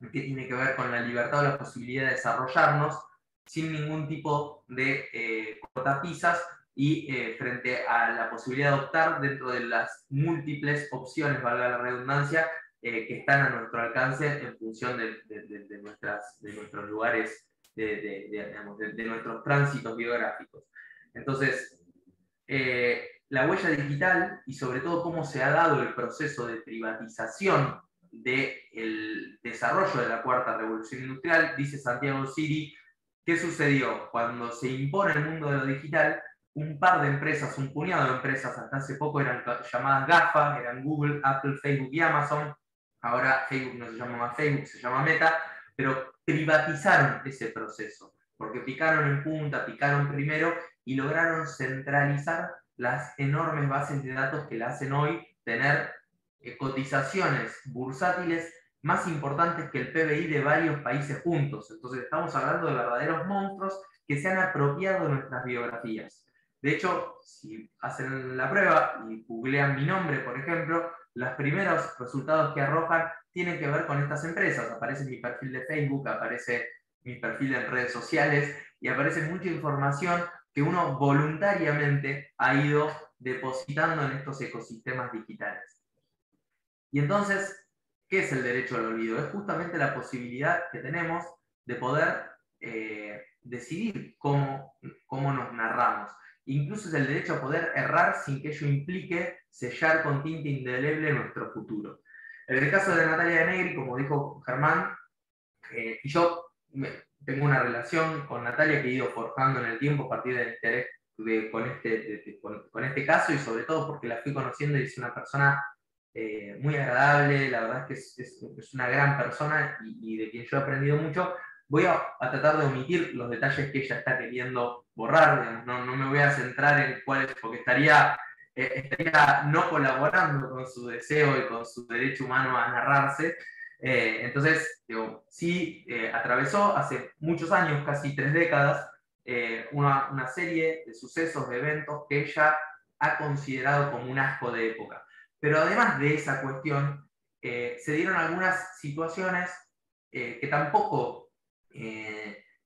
que tiene que ver con la libertad o la posibilidad de desarrollarnos sin ningún tipo de cortapisas y frente a la posibilidad de optar dentro de las múltiples opciones, valga la redundancia, que están a nuestro alcance en función de nuestros lugares, de nuestros tránsitos biográficos. Entonces, la huella digital y sobre todo cómo se ha dado el proceso de privatización del desarrollo de la cuarta revolución industrial, dice Santiago Siri, ¿qué sucedió? Cuando se impone el mundo de lo digital, un par de empresas, un puñado de empresas, hasta hace poco eran llamadas GAFA, eran Google, Apple, Facebook y Amazon, ahora Facebook no se llama más Facebook, se llama Meta, pero privatizaron ese proceso, porque picaron en punta, picaron primero y lograron centralizar las enormes bases de datos que le hacen hoy tener cotizaciones bursátiles más importantes que el PBI de varios países juntos. Entonces estamos hablando de verdaderos monstruos que se han apropiado de nuestras biografías. De hecho, si hacen la prueba y googlean mi nombre, por ejemplo, los primeros resultados que arrojan tienen que ver con estas empresas. Aparece mi perfil de Facebook, aparece mi perfil en redes sociales y aparece mucha información que uno voluntariamente ha ido depositando en estos ecosistemas digitales. Y entonces, ¿qué es el derecho al olvido? Es justamente la posibilidad que tenemos de poder decidir cómo nos narramos. Incluso es el derecho a poder errar sin que ello implique sellar con tinta indeleble nuestro futuro. En el caso de Natalia de Negri, como dijo Germán, yo tengo una relación con Natalia que he ido forjando en el tiempo a partir del interés con este caso, y sobre todo porque la fui conociendo y es una persona muy agradable, la verdad es que es una gran persona y de quien yo he aprendido mucho. Voy a tratar de omitir los detalles que ella está queriendo borrar, digamos, no me voy a centrar en cuáles, porque estaría no colaborando con su deseo y con su derecho humano a narrarse. Entonces, digo, sí atravesó hace muchos años, casi 3 décadas, una serie de sucesos, de eventos que ella ha considerado como un asco de época. Pero además de esa cuestión, se dieron algunas situaciones que tampoco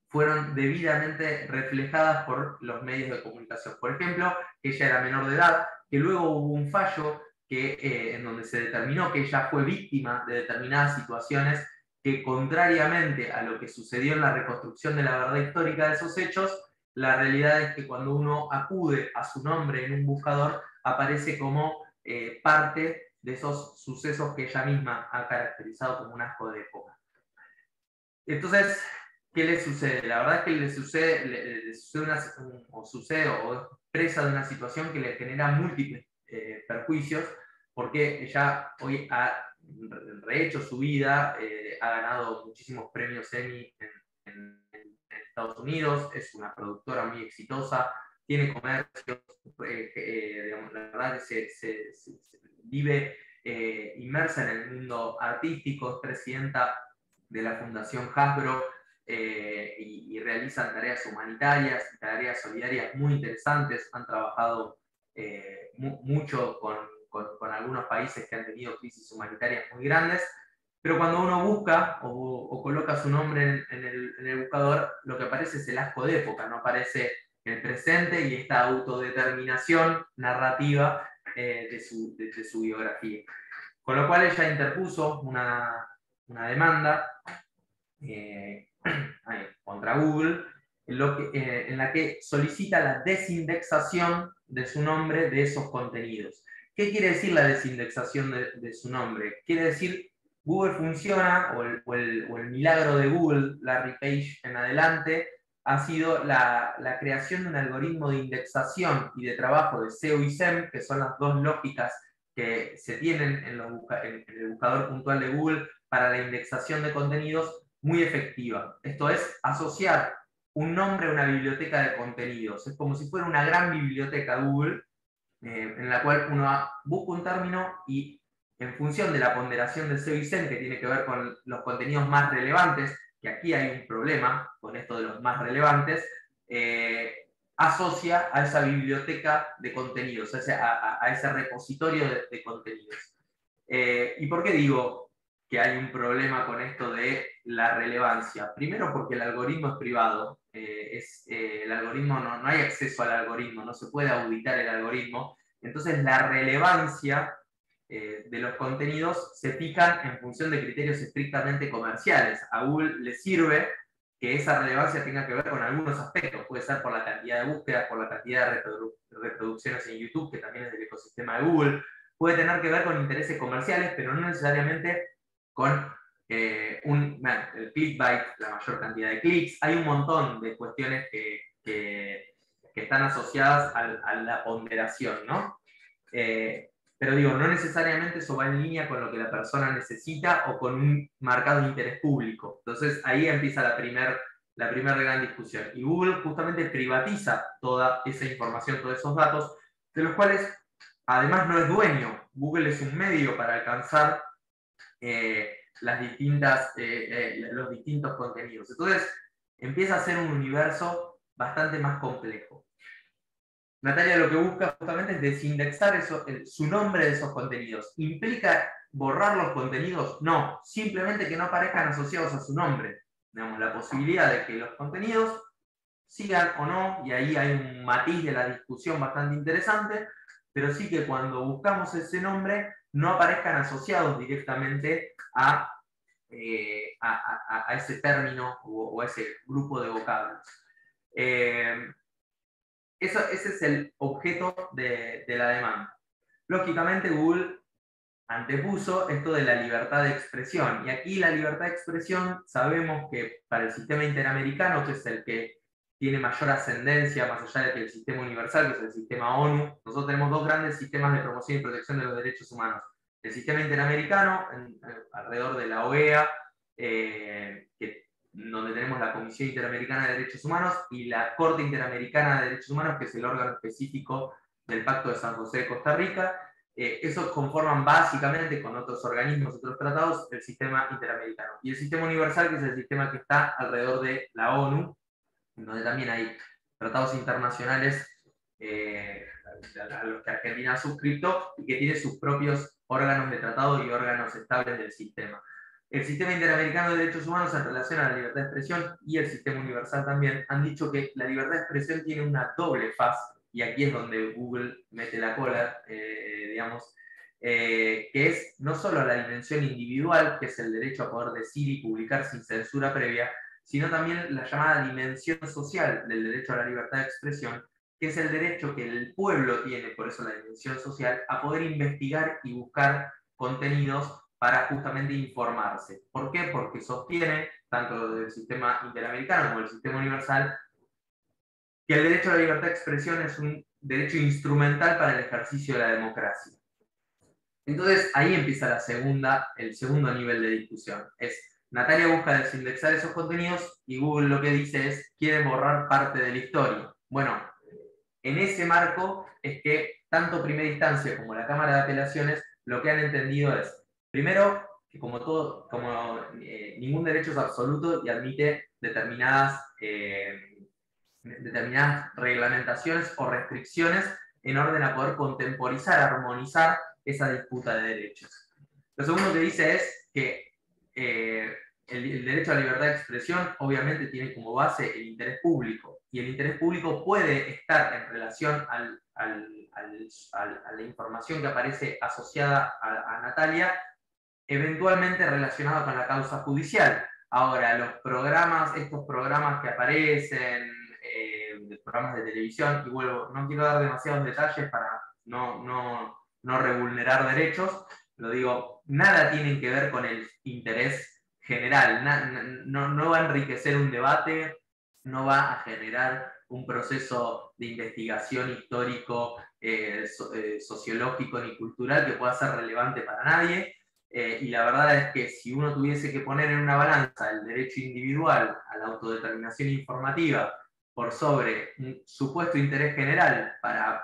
fueron debidamente reflejadas por los medios de comunicación. Por ejemplo, que ella era menor de edad, que luego hubo un fallo en donde se determinó que ella fue víctima de determinadas situaciones que, contrariamente a lo que sucedió en la reconstrucción de la verdad histórica de esos hechos, la realidad es que cuando uno acude a su nombre en un buscador, aparece como parte de esos sucesos que ella misma ha caracterizado como un asco de época. Entonces, ¿qué le sucede? La verdad es que le sucede o es presa de una situación que le genera múltiples perjuicios, porque ella hoy ha rehecho su vida, ha ganado muchísimos premios Emmy en Estados Unidos, es una productora muy exitosa, tiene comercios, digamos, la verdad que se vive inmersa en el mundo artístico, es presidenta de la Fundación Hasbro y realizan tareas humanitarias, tareas solidarias muy interesantes, han trabajado mucho con algunos países que han tenido crisis humanitarias muy grandes, pero cuando uno busca o coloca su nombre en el buscador, lo que aparece es el asco de época, no aparece el presente y esta autodeterminación narrativa de su biografía. Con lo cual ella interpuso una demanda contra Google, en la que solicita la desindexación de su nombre de esos contenidos. ¿Qué quiere decir la desindexación de su nombre? Quiere decir, Google funciona, o el milagro de Google, Larry Page en adelante, ha sido la creación de un algoritmo de indexación y de trabajo de SEO y SEM, que son las dos lógicas que se tienen en el buscador puntual de Google para la indexación de contenidos, muy efectiva. Esto es asociar un nombre a una biblioteca de contenidos. Es como si fuera una gran biblioteca Google, en la cual uno busca un término y en función de la ponderación del SEO y SEM, que tiene que ver con los contenidos más relevantes, que aquí hay un problema con esto de los más relevantes, asocia a esa biblioteca de contenidos, a ese repositorio de contenidos. ¿Y por qué digo que hay un problema con esto de la relevancia? Primero porque el algoritmo es privado, el algoritmo no hay acceso al algoritmo, no se puede auditar el algoritmo, entonces la relevancia de los contenidos se fijan en función de criterios estrictamente comerciales. A Google le sirve que esa relevancia tenga que ver con algunos aspectos, puede ser por la cantidad de búsquedas, por la cantidad de reproducciones en YouTube, que también es del ecosistema de Google, puede tener que ver con intereses comerciales, pero no necesariamente con el clickbait, la mayor cantidad de clics. Hay un montón de cuestiones que están asociadas a la ponderación, ¿no? Pero digo, no necesariamente eso va en línea con lo que la persona necesita o con un marcado interés público. Entonces ahí empieza la primera gran discusión. Y Google justamente privatiza toda esa información, todos esos datos, de los cuales además no es dueño. Google es un medio para alcanzar los distintos contenidos. Entonces empieza a ser un universo bastante más complejo. Natalia lo que busca justamente es desindexar su nombre de esos contenidos. ¿Implica borrar los contenidos? No, simplemente que no aparezcan asociados a su nombre. Digamos, la posibilidad de que los contenidos sigan o no, y ahí hay un matiz de la discusión bastante interesante, pero sí que cuando buscamos ese nombre no aparezcan asociados directamente a ese término o a ese grupo de vocablos. Ese es el objeto de la demanda. Lógicamente Google antepuso esto de la libertad de expresión, y aquí la libertad de expresión sabemos que para el sistema interamericano, que es el que tiene mayor ascendencia más allá de que el sistema universal, que es el sistema ONU, nosotros tenemos dos grandes sistemas de promoción y protección de los derechos humanos. El sistema interamericano, alrededor de la OEA, donde tenemos la Comisión Interamericana de Derechos Humanos y la Corte Interamericana de Derechos Humanos, que es el órgano específico del Pacto de San José de Costa Rica. Esos conforman básicamente, con otros organismos, otros tratados, el sistema interamericano. Y el sistema universal, que es el sistema que está alrededor de la ONU, donde también hay tratados internacionales a los que Argentina ha suscrito y que tiene sus propios órganos de tratado y órganos estables del sistema. El sistema interamericano de derechos humanos en relación a la libertad de expresión y el sistema universal también han dicho que la libertad de expresión tiene una doble faz, y aquí es donde Google mete la cola, digamos, que es no solo la dimensión individual, que es el derecho a poder decir y publicar sin censura previa, sino también la llamada dimensión social del derecho a la libertad de expresión, que es el derecho que el pueblo tiene, por eso la dimensión social, a poder investigar y buscar contenidos para justamente informarse. ¿Por qué? Porque sostiene, tanto del sistema interamericano como del sistema universal, que el derecho a la libertad de expresión es un derecho instrumental para el ejercicio de la democracia. Entonces ahí empieza el segundo nivel de discusión. Natalia busca desindexar esos contenidos y Google lo que dice es, quiere borrar parte de la historia. Bueno, en ese marco es que tanto Primera Instancia como la Cámara de Apelaciones lo que han entendido es, primero, que ningún derecho es absoluto y admite determinadas reglamentaciones o restricciones en orden a poder contemporizar, armonizar esa disputa de derechos. Lo segundo que dice es que el derecho a la libertad de expresión obviamente tiene como base el interés público, y el interés público puede estar en relación a la información que aparece asociada a Natalia, eventualmente relacionada con la causa judicial. Ahora, estos programas que aparecen, programas de televisión, y vuelvo, no quiero dar demasiados detalles para no revulnerar derechos, lo digo, nada tienen que ver con el interés general, no va a enriquecer un debate, no va a generar un proceso de investigación histórico, sociológico ni cultural que pueda ser relevante para nadie. Y la verdad es que si uno tuviese que poner en una balanza el derecho individual a la autodeterminación informativa por sobre un supuesto interés general para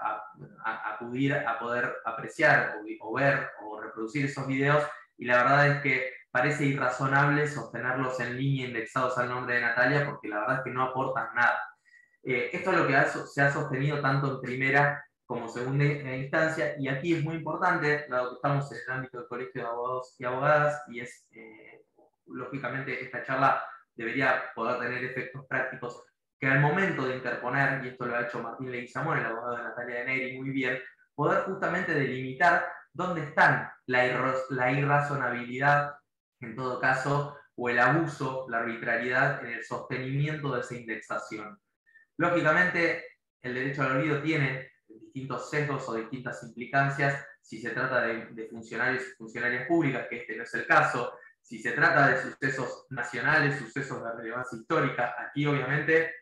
poder apreciar o ver o reproducir esos videos, y la verdad es que parece irrazonable sostenerlos en línea indexados al nombre de Natalia, porque la verdad es que no aportan nada. Esto es lo que se ha sostenido tanto en primera como segunda instancia, y aquí es muy importante, dado que estamos en el ámbito del Colegio de Abogados y Abogadas, y lógicamente esta charla debería poder tener efectos prácticos, que al momento de interponer, y esto lo ha hecho Martín Leguizamón, el abogado de Natalia de Negri, muy bien, poder justamente delimitar dónde están la irrazonabilidad, en todo caso, o el abuso, la arbitrariedad en el sostenimiento de esa indexación. Lógicamente, el derecho al olvido tiene distintos sesgos o distintas implicancias si se trata de funcionarios y funcionarias públicas, que este no es el caso, si se trata de sucesos nacionales, sucesos de relevancia histórica. Aquí obviamente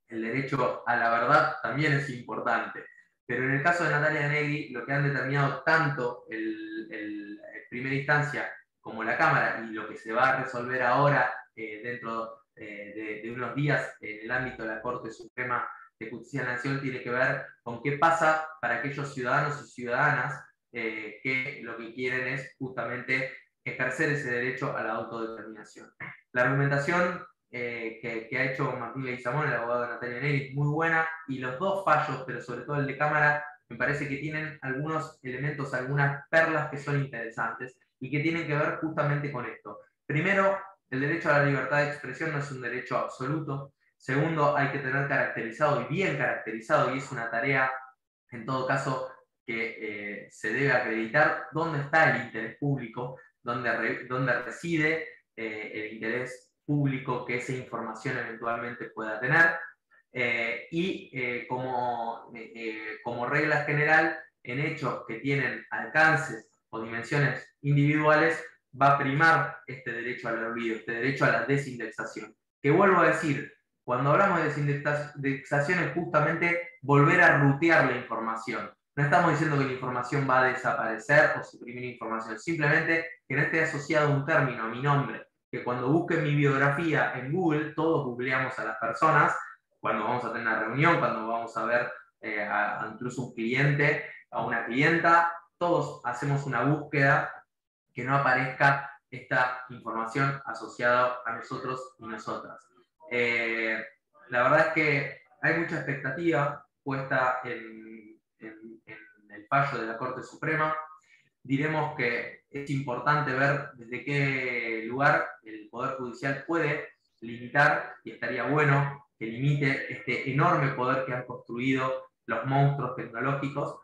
el derecho a la verdad también es importante, pero en el caso de Natalia de Negri, lo que han determinado tanto el primera instancia como la Cámara, y lo que se va a resolver ahora dentro de unos días en el ámbito de la Corte Suprema de Justicia de la Nación, tiene que ver con qué pasa para aquellos ciudadanos y ciudadanas que lo que quieren es justamente ejercer ese derecho a la autodeterminación. La argumentación que ha hecho Martín Leguizamón, el abogado de Natalia Negri, es muy buena, y los dos fallos, pero sobre todo el de Cámara, me parece que tienen algunos elementos, algunas perlas que son interesantes y que tienen que ver justamente con esto. Primero, el derecho a la libertad de expresión no es un derecho absoluto. Segundo, hay que tener caracterizado y bien caracterizado, y es una tarea, en todo caso, que se debe acreditar dónde está el interés público, dónde reside el interés público que esa información eventualmente pueda tener. Como regla general, en hechos que tienen alcances o dimensiones individuales, va a primar este derecho al olvido, este derecho a la desindexación. Que vuelvo a decir, cuando hablamos de desindexación es justamente volver a rutear la información. No estamos diciendo que la información va a desaparecer o suprimir información, simplemente que no esté asociado un término a mi nombre, que cuando busquen mi biografía en Google, todos googleamos a las personas, cuando vamos a tener una reunión, cuando vamos a ver incluso un cliente, a una clienta, todos hacemos una búsqueda que no aparezca esta información asociada a nosotros y nosotras. La verdad es que hay mucha expectativa puesta en el fallo de la Corte Suprema. Diremos que es importante ver desde qué lugar el Poder Judicial puede limitar, y estaría bueno que limite este enorme poder que han construido los monstruos tecnológicos,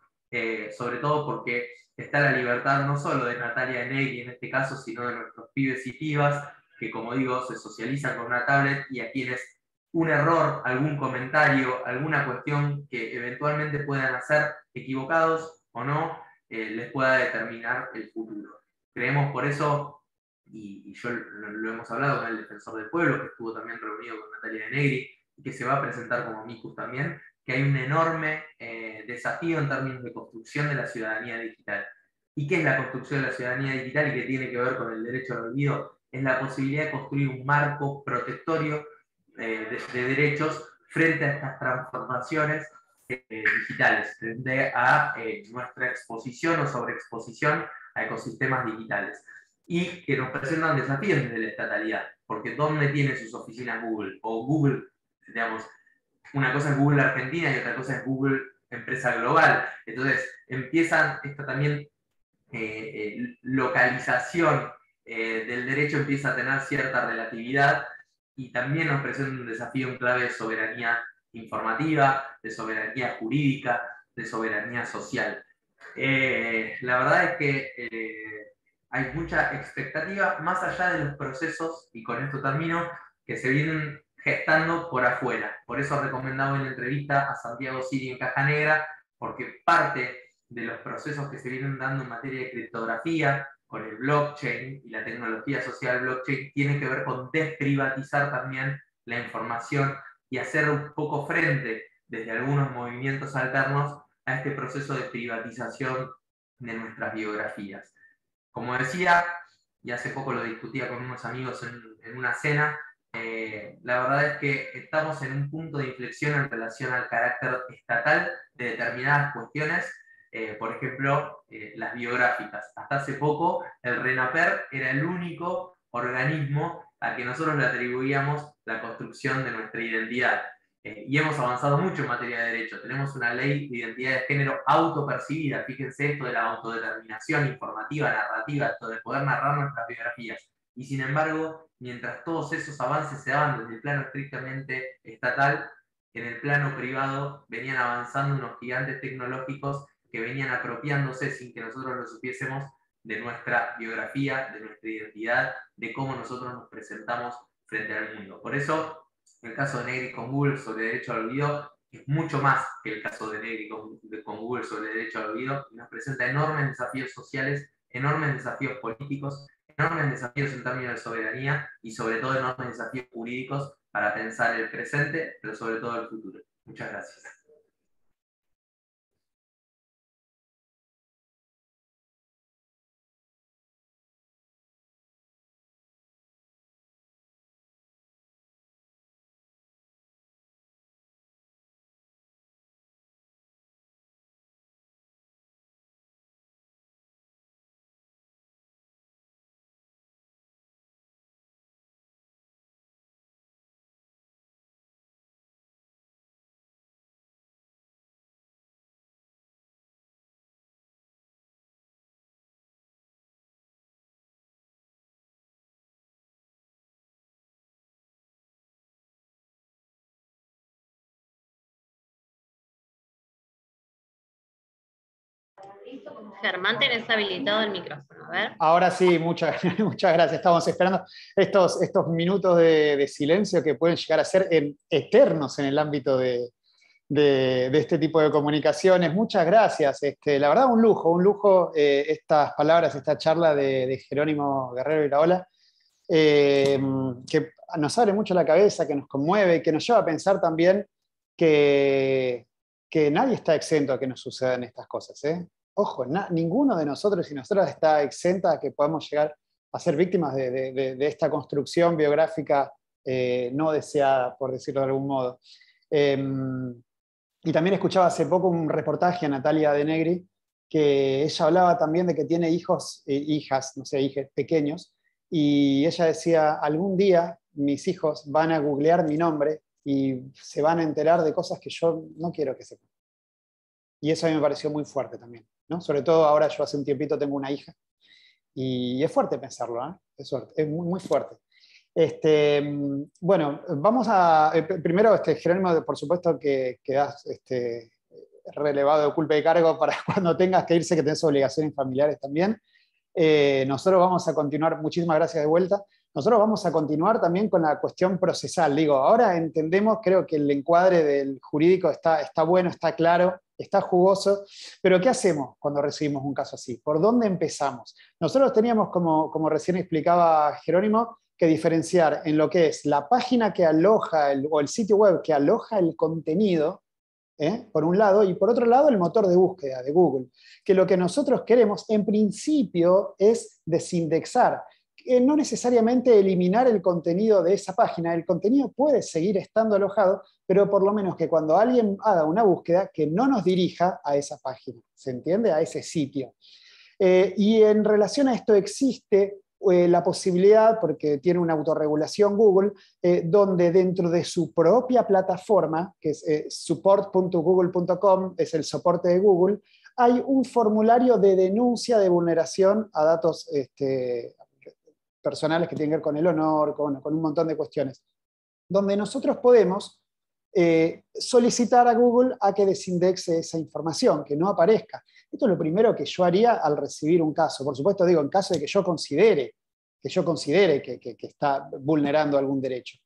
sobre todo porque está la libertad no solo de Natalia Negri en este caso, sino de nuestros pibes y pibas, que como digo, se socializan con una tablet, y a quienes un error, algún comentario, alguna cuestión que eventualmente puedan hacer, equivocados o no, les pueda determinar el futuro. Creemos por eso, y yo lo hemos hablado con el Defensor del Pueblo, que estuvo también reunido con Natalia de Negri, y que se va a presentar como amicus también, que hay un enorme desafío en términos de construcción de la ciudadanía digital. ¿Y qué es la construcción de la ciudadanía digital y qué tiene que ver con el derecho al olvido? Es la posibilidad de construir un marco protectorio de derechos frente a estas transformaciones digitales, frente a nuestra exposición o sobreexposición a ecosistemas digitales, y que nos presentan desafíos desde la estatalidad, porque ¿dónde tiene sus oficinas Google? O Google, digamos, una cosa es Google Argentina y otra cosa es Google empresa global. Entonces empiezan esta también localización del derecho empieza a tener cierta relatividad, y también nos presenta un desafío en clave de soberanía informativa, de soberanía jurídica, de soberanía social. La verdad es que hay mucha expectativa más allá de los procesos, y con esto termino, que se vienen gestando por afuera. Por eso recomendaba en la entrevista a Santiago Siri en Caja Negra, porque parte de los procesos que se vienen dando en materia de criptografía, con el blockchain y la tecnología social blockchain, tiene que ver con desprivatizar también la información y hacer un poco frente desde algunos movimientos alternos a este proceso de privatización de nuestras biografías. Como decía, y hace poco lo discutía con unos amigos en una cena, la verdad es que estamos en un punto de inflexión en relación al carácter estatal de determinadas cuestiones, por ejemplo, las biográficas. Hasta hace poco, el RENAPER era el único organismo al que nosotros le atribuíamos la construcción de nuestra identidad. Y hemos avanzado mucho en materia de derecho. Tenemos una ley de identidad de género autopercibida. Fíjense esto de la autodeterminación informativa, narrativa, esto de poder narrar nuestras biografías. Y sin embargo, mientras todos esos avances se daban desde el plano estrictamente estatal, en el plano privado venían avanzando unos gigantes tecnológicos que venían apropiándose sin que nosotros lo supiésemos de nuestra biografía, de nuestra identidad, de cómo nosotros nos presentamos frente al mundo. Por eso, el caso de Negri con Google sobre derecho al olvido es mucho más que el caso de Negri con Google sobre derecho al olvido, y nos presenta enormes desafíos sociales, enormes desafíos políticos, enormes desafíos en términos de soberanía y sobre todo enormes desafíos jurídicos para pensar el presente, pero sobre todo el futuro. Muchas gracias. Germán, tenés habilitado el micrófono, a ver. Ahora sí, muchas gracias. Estamos esperando estos minutos de silencio que pueden llegar a ser eternos en el ámbito de este tipo de comunicaciones. Muchas gracias. La verdad, un lujo estas palabras, esta charla de Jerónimo Guerrero Iraola, que nos abre mucho la cabeza, que nos conmueve, que nos lleva a pensar también que nadie está exento a que nos sucedan estas cosas, ¿eh? Ojo, ninguno de nosotros y nosotras está exenta a que podamos llegar a ser víctimas de esta construcción biográfica no deseada, por decirlo de algún modo. Y también escuchaba hace poco un reportaje a Natalia De Negri, que ella hablaba también de que tiene hijos e hijas, no sé, hijos pequeños, y ella decía, algún día mis hijos van a googlear mi nombre y se van a enterar de cosas que yo no quiero que sepan. Y eso a mí me pareció muy fuerte también, ¿no? Sobre todo ahora, yo hace un tiempito tengo una hija, y es fuerte pensarlo, ¿eh? Es muy, muy fuerte. Bueno, vamos a... primero, Jerónimo, por supuesto que quedás relevado de culpa y cargo para cuando tengas que irse, que tenés obligaciones familiares también. Nosotros vamos a continuar, muchísimas gracias de vuelta. Nosotros vamos a continuar también con la cuestión procesal. Digo, ahora entendemos, creo que el encuadre del jurídico está bueno, está claro, está jugoso, pero ¿qué hacemos cuando recibimos un caso así? ¿Por dónde empezamos? Nosotros teníamos, como recién explicaba Jerónimo, que diferenciar en lo que es la página que aloja, o el sitio web que aloja el contenido, por un lado, y por otro lado el motor de búsqueda de Google, que lo que nosotros queremos en principio es desindexar, no necesariamente eliminar el contenido de esa página. El contenido puede seguir estando alojado, pero por lo menos que cuando alguien haga una búsqueda, que no nos dirija a esa página, ¿se entiende? A ese sitio. Y en relación a esto existe la posibilidad, porque tiene una autorregulación Google, donde dentro de su propia plataforma, que es support.google.com, es el soporte de Google, hay un formulario de denuncia de vulneración a datos personales que tienen que ver con el honor, con un montón de cuestiones, donde nosotros podemos solicitar a Google a que desindexe esa información, que no aparezca. Esto es lo primero que yo haría al recibir un caso. Por supuesto, digo, en caso de que yo considere que está vulnerando algún derecho.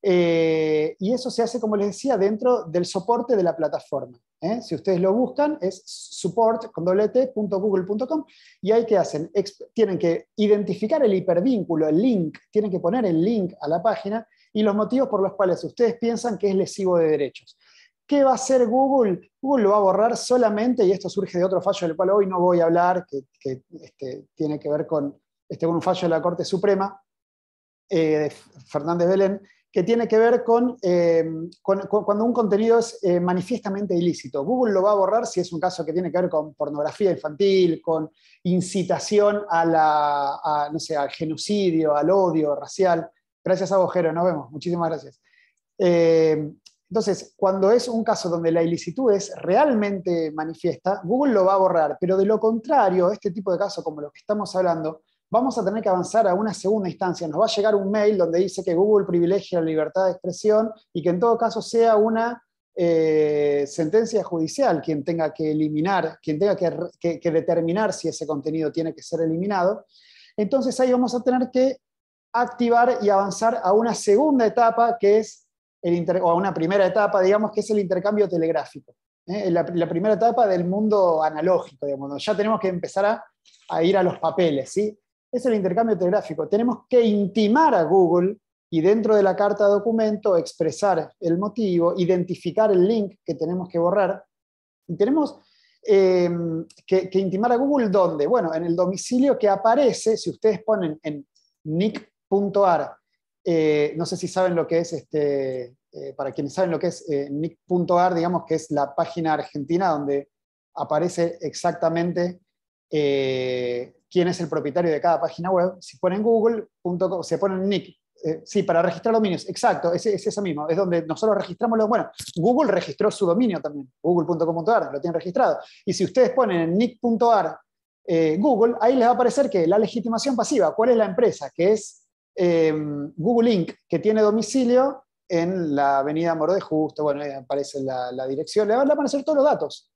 Y eso se hace, como les decía, dentro del soporte de la plataforma. Si ustedes lo buscan, es support.google.com, y ahí ¿qué hacen? Tienen que identificar el hipervínculo, el link, tienen que poner el link a la página y los motivos por los cuales ustedes piensan que es lesivo de derechos. ¿Qué va a hacer Google? Google lo va a borrar solamente, y esto surge de otro fallo del cual hoy no voy a hablar, que tiene que ver con un fallo de la Corte Suprema, de Fernández Belén, que tiene que ver con cuando un contenido es manifiestamente ilícito. Google lo va a borrar si es un caso que tiene que ver con pornografía infantil, con incitación no sé, al genocidio, al odio racial. Gracias a vos, Jero, nos vemos. Muchísimas gracias. Entonces, cuando es un caso donde la ilicitud es realmente manifiesta, Google lo va a borrar, pero de lo contrario, este tipo de casos como los que estamos hablando, vamos a tener que avanzar a una segunda instancia. Nos va a llegar un mail donde dice que Google privilegia la libertad de expresión y que en todo caso sea una sentencia judicial quien tenga que eliminar, quien tenga que determinar si ese contenido tiene que ser eliminado. Entonces ahí vamos a tener que activar y avanzar a una segunda etapa que es o a una primera etapa, digamos, que es el intercambio telegráfico. La primera etapa del mundo analógico, digamos, ya tenemos que empezar a ir a los papeles, ¿sí? Es el intercambio telegráfico. Tenemos que intimar a Google y dentro de la carta de documento expresar el motivo, identificar el link que tenemos que borrar. Y tenemos que intimar a Google, ¿dónde? Bueno, en el domicilio que aparece, si ustedes ponen en nick.ar, no sé si saben lo que es, para quienes saben lo que es nick.ar, digamos que es la página argentina donde aparece exactamente quién es el propietario de cada página web. Si ponen google.com, se ponen nick, sí, para registrar dominios, exacto, es eso mismo, es donde nosotros registramos bueno, Google registró su dominio también, google.com.ar, lo tienen registrado. Y si ustedes ponen en nick.ar Google, ahí les va a aparecer que la legitimación pasiva, ¿cuál es la empresa? Que es Google Inc., que tiene domicilio en la avenida Moró de Justo, bueno, ahí aparece la dirección, le van a aparecer todos los datos.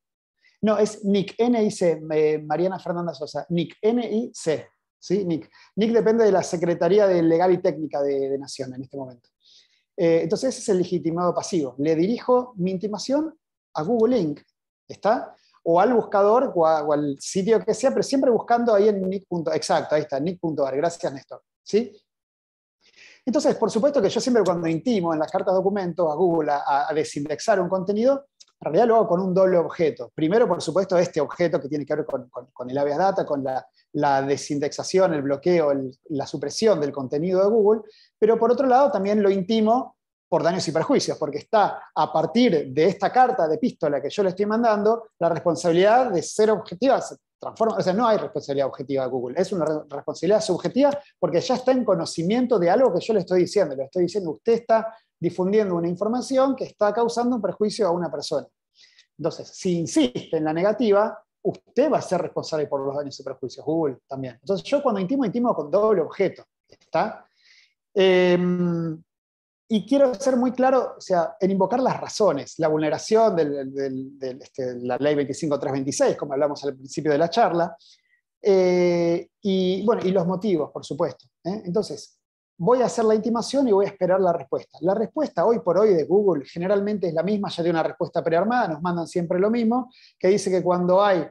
No, es NIC, N-I-C, Mariana Fernanda Sosa, NIC, N-I-C, ¿sí? NIC. NIC depende de la Secretaría de Legal y Técnica de Nación en este momento. Entonces ese es el legitimado pasivo. Le dirijo mi intimación a Google Inc., ¿está? O al buscador o al sitio que sea, pero siempre buscando ahí en nick. Exacto, ahí está, nick.ar, gracias Néstor, ¿sí? Entonces, por supuesto que yo siempre cuando intimo en las cartas de documento a Google a desindexar un contenido, en realidad lo hago con un doble objeto. Primero, por supuesto, este objeto que tiene que ver con el habeas data, con la desindexación, el bloqueo, la supresión del contenido de Google, pero por otro lado también lo intimo por daños y perjuicios, porque está a partir de esta carta de epístola que yo le estoy mandando, la responsabilidad de ser objetiva se transforma, o sea, no hay responsabilidad objetiva de Google, es una responsabilidad subjetiva porque ya está en conocimiento de algo que yo le estoy diciendo. Le estoy diciendo, usted está difundiendo una información que está causando un perjuicio a una persona. Entonces, si insiste en la negativa, usted va a ser responsable por los daños y perjuicios, Google también. Entonces, yo cuando intimo con doble objeto, ¿está? Y quiero ser muy claro, o sea, en invocar las razones, la vulneración de la ley 25326, como hablamos al principio de la charla, y los motivos, por supuesto. Entonces, voy a hacer la intimación y voy a esperar la respuesta. La respuesta hoy por hoy de Google generalmente es la misma, ya de una respuesta prearmada, nos mandan siempre lo mismo, que dice que cuando hay,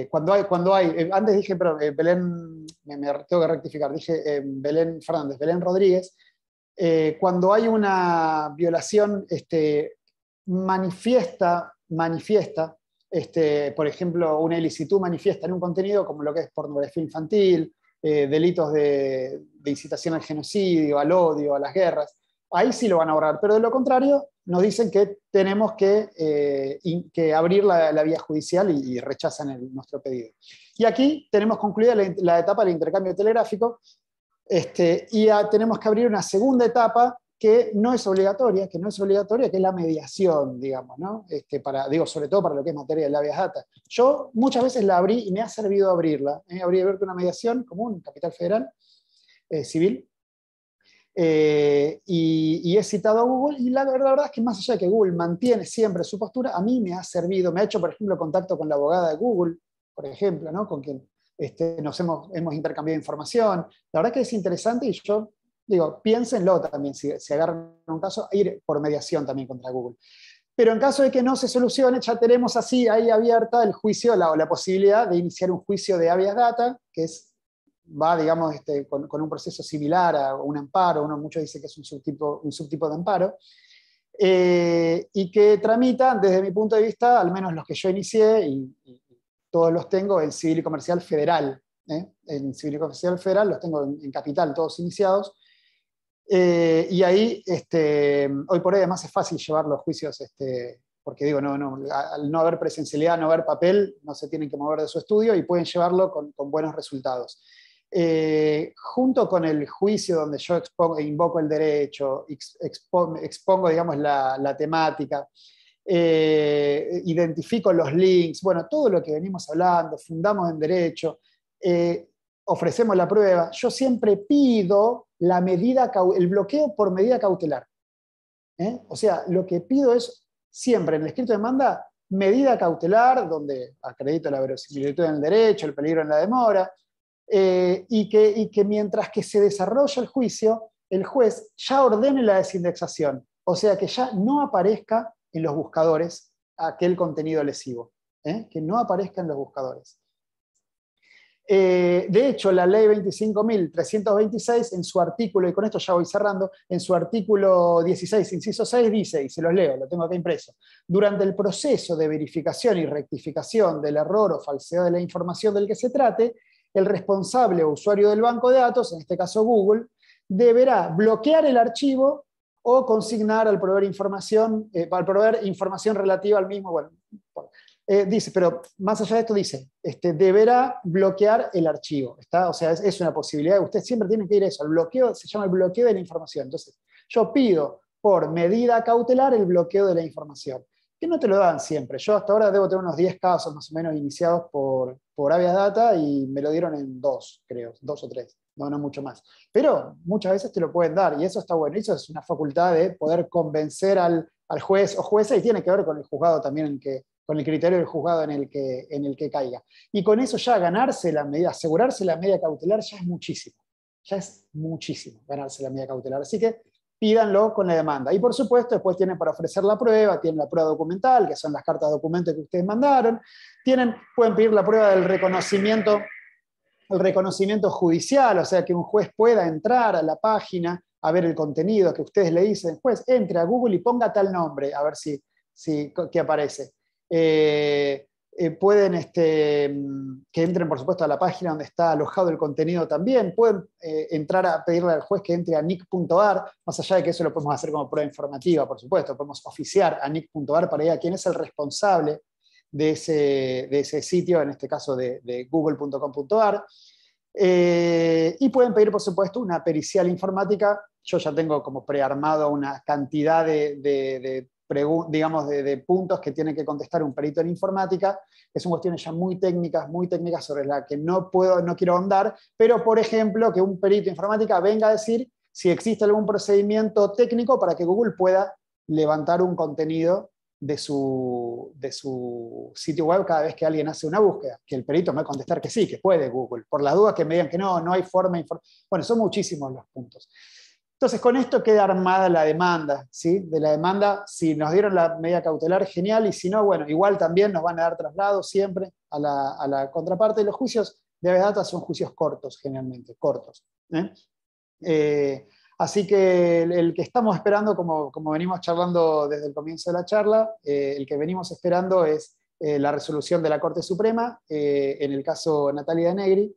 cuando hay, antes dije, Belén, me tengo que rectificar, dije Belén Fernández, Belén Rodríguez, cuando hay una violación manifiesta, por ejemplo, una ilicitud manifiesta en un contenido como lo que es pornografía infantil, delitos de incitación al genocidio, al odio, a las guerras, ahí sí lo van a borrar, pero de lo contrario nos dicen que tenemos que abrir la vía judicial y rechazan nuestro pedido. Y aquí tenemos concluida la etapa del intercambio telegráfico y tenemos que abrir una segunda etapa que no es obligatoria, que es la mediación, digamos, ¿no? Sobre todo para lo que es materia de habeas data. Yo muchas veces la abrí y me ha servido abrirla. Abrí una mediación común, Capital Federal, civil, Y he citado a Google, y la verdad es que más allá de que Google mantiene siempre su postura, a mí me ha servido, me ha hecho, por ejemplo, contacto con la abogada de Google, por ejemplo, ¿no? Con quien nos hemos intercambiado información. La verdad que es interesante, y yo digo, piénsenlo también, si agarran un caso, ir por mediación también contra Google. Pero en caso de que no se solucione, ya tenemos así ahí abierta el juicio, o la posibilidad de iniciar un juicio de habeas data, que va, digamos, con un proceso similar a un amparo. Muchos dicen que es un subtipo de amparo, y que tramitan, desde mi punto de vista, al menos los que yo inicié, y todos los tengo en Civil y Comercial Federal. En Civil y Comercial Federal los tengo en Capital, todos iniciados. Y ahí, hoy por hoy además es fácil llevar los juicios, porque digo, al no haber presencialidad, no haber papel, no se tienen que mover de su estudio y pueden llevarlo con buenos resultados. Junto con el juicio donde yo invoco el derecho, expongo, digamos, la temática, identifico los links, bueno, todo lo que venimos hablando, fundamos en derecho, ofrecemos la prueba, yo siempre pido el bloqueo por medida cautelar. O sea, lo que pido es siempre en el escrito de demanda, medida cautelar, donde acredito la verosimilitud en el derecho, el peligro en la demora, y que mientras que se desarrolla el juicio, el juez ya ordene la desindexación, o sea, que ya no aparezca en los buscadores aquel contenido lesivo, que no aparezca en los buscadores. De hecho, la ley 25.326 en su artículo, y con esto ya voy cerrando, en su artículo 16, inciso 6, dice, y se los leo, lo tengo acá impreso: durante el proceso de verificación y rectificación del error o falsedad de la información del que se trate, el responsable o usuario del banco de datos, en este caso Google, deberá bloquear el archivo o consignar al proveer información relativa al mismo. Bueno, dice, pero más allá de esto dice, deberá bloquear el archivo. O sea, es una posibilidad. Usted siempre tiene que ir a eso. El bloqueo se llama el bloqueo de la información. Entonces, yo pido por medida cautelar el bloqueo de la información, que no te lo dan siempre. Yo hasta ahora debo tener unos 10 casos más o menos iniciados por habeas data, y me lo dieron en 2, creo, 2 o 3. No mucho más. Pero muchas veces te lo pueden dar, y eso está bueno. Eso es una facultad de poder convencer al juez o jueza, y tiene que ver con el juzgado también, con el criterio del juzgado en el que caiga. Y con eso ya ganarse la medida, asegurarse la medida cautelar, ya es muchísimo. Ya es muchísimo ganarse la medida cautelar. Así que pídanlo con la demanda. Y por supuesto, después tienen para ofrecer la prueba, tienen la prueba documental, que son las cartas de documento que ustedes mandaron, pueden pedir la prueba del reconocimiento judicial, o sea, que un juez pueda entrar a la página a ver el contenido que ustedes le dicen. Juez, entre a Google y ponga tal nombre, a ver qué aparece. Pueden que entren, por supuesto, a la página donde está alojado el contenido también. Pueden entrar a pedirle al juez que entre a nick.ar, más allá de que eso lo podemos hacer como prueba informativa, por supuesto. Podemos oficiar a nick.ar para ir a quién es el responsable de ese sitio, en este caso de google.com.ar. Y pueden pedir, por supuesto, una pericial informática. Yo ya tengo como prearmado una cantidad de puntos que tiene que contestar un perito en informática, que son cuestiones ya muy técnicas sobre las que no quiero ahondar, pero, por ejemplo, que un perito en informática venga a decir si existe algún procedimiento técnico para que Google pueda levantar un contenido de su sitio web cada vez que alguien hace una búsqueda, que el perito me va a contestar que sí, que puede Google. Por las dudas que me digan que no hay forma. Bueno, son muchísimos los puntos. Entonces, con esto queda armada la demanda, ¿sí? De la demanda, si nos dieron la medida cautelar, genial, y si no, bueno, igual también nos van a dar traslado siempre a la contraparte. Los juicios de habeas data son juicios cortos, generalmente, cortos. Así que el que estamos esperando, como venimos charlando desde el comienzo de la charla, el que venimos esperando es la resolución de la Corte Suprema, en el caso Natalia de Negri.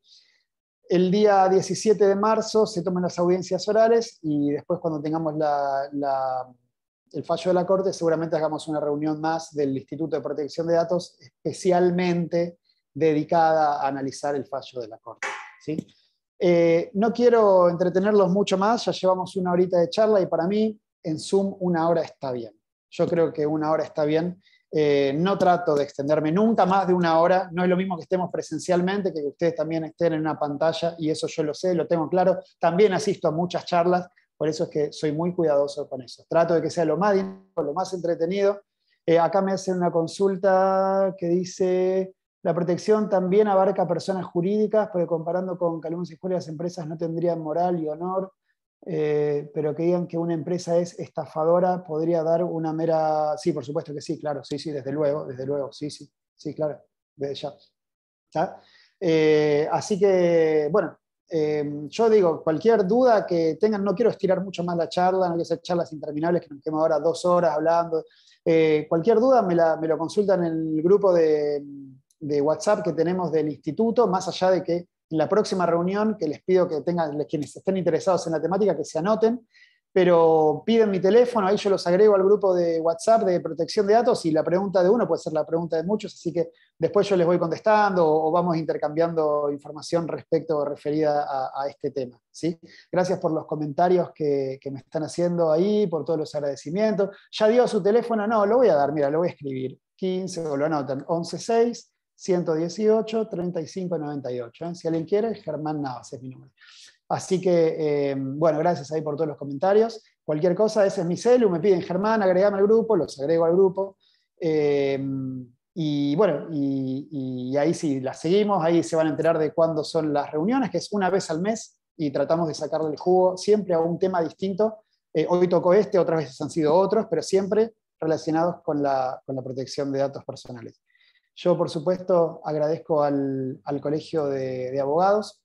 El día 17 de marzo se toman las audiencias orales, y después, cuando tengamos el fallo de la Corte, seguramente hagamos una reunión más del Instituto de Protección de Datos especialmente dedicada a analizar el fallo de la Corte, ¿sí? No quiero entretenerlos mucho más, ya llevamos 1 horita de charla, y para mí en Zoom 1 hora está bien. Yo creo que 1 hora está bien. No trato de extenderme nunca más de 1 hora. No es lo mismo que estemos presencialmente que ustedes también estén en una pantalla, y eso yo lo sé, lo tengo claro. También asisto a muchas charlas Por eso es que soy muy cuidadoso con eso. Trato de que sea lo más dinámico, lo más entretenido. Acá me hacen una consulta que dice, la protección también abarca personas jurídicas, porque comparando con Calumnias y Injurias, las empresas no tendrían moral y honor, pero que digan que una empresa es estafadora, podría dar una mera... Sí, por supuesto que sí, claro, sí, desde luego, sí, claro, desde ya. ¿Está? Así que, bueno, yo digo, cualquier duda que tengan, no quiero estirar mucho más la charla, no quiero hacer charlas interminables que nos quedemos ahora 2 horas hablando. Cualquier duda me lo consultan en el grupo de WhatsApp que tenemos del instituto, más allá de que en la próxima reunión, que les pido que tengan, quienes estén interesados en la temática, que se anoten, pero piden mi teléfono, ahí yo los agrego al grupo de WhatsApp de protección de datos y la pregunta de uno puede ser la pregunta de muchos, así que después yo les voy contestando o vamos intercambiando información referida a este tema. ¿Sí? Gracias por los comentarios que me están haciendo ahí, por todos los agradecimientos. ¿Ya dio su teléfono? No, lo voy a dar, mira, lo voy a escribir. 15, o lo anotan, 116 118 3598. Si alguien quiere, Germán Navas es mi número. Así que, bueno, gracias ahí por todos los comentarios. Cualquier cosa, ese es mi celu, me piden Germán, agregame al grupo, los agrego al grupo. Y bueno, y ahí sí, las seguimos, ahí se van a enterar de cuándo son las reuniones, que es una vez al mes, y tratamos de sacarle el jugo siempre a un tema distinto. Hoy tocó este, otras veces han sido otros, pero siempre relacionados con la protección de datos personales. Yo, por supuesto, agradezco al Colegio de Abogados,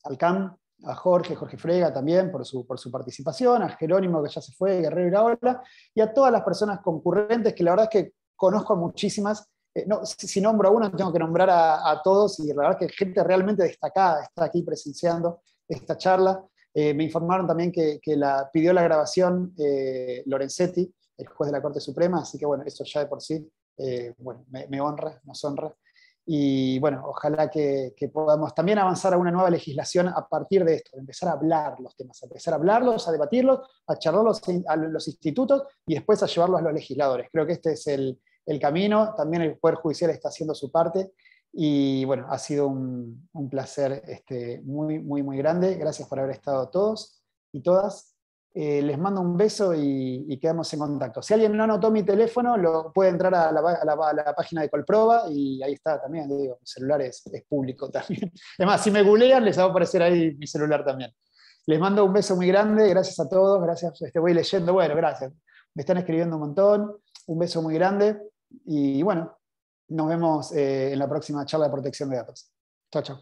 al CAM, a Jorge Frega también por su participación, a Jerónimo que ya se fue, Guerrero Iraola, y a todas las personas concurrentes, que la verdad es que conozco a muchísimas. No, si nombro a uno, tengo que nombrar a todos, y la verdad es que gente realmente destacada está aquí presenciando esta charla. Me informaron también que pidió la grabación Lorenzetti, el juez de la Corte Suprema, así que bueno, eso ya de por sí bueno, me honra, nos honra. Y bueno, ojalá que podamos también avanzar a una nueva legislación a partir de esto, de empezar a hablar los temas, a empezar a hablarlos, a debatirlos, a charlarlos a los institutos y después a llevarlos a los legisladores. Creo que este es el camino. También el Poder Judicial está haciendo su parte. Y bueno, ha sido un placer muy, muy, muy grande. Gracias por haber estado todos y todas. Les mando un beso y quedamos en contacto. Si alguien no anotó mi teléfono, puede entrar a la página de Colproba y ahí está también. Digo, mi celular es público también. Además, si me googlean, les va a aparecer ahí mi celular también. Les mando un beso muy grande, gracias a todos, gracias, voy leyendo, bueno, gracias. Me están escribiendo un montón, un beso muy grande y bueno, nos vemos en la próxima charla de protección de datos. Chao, chao.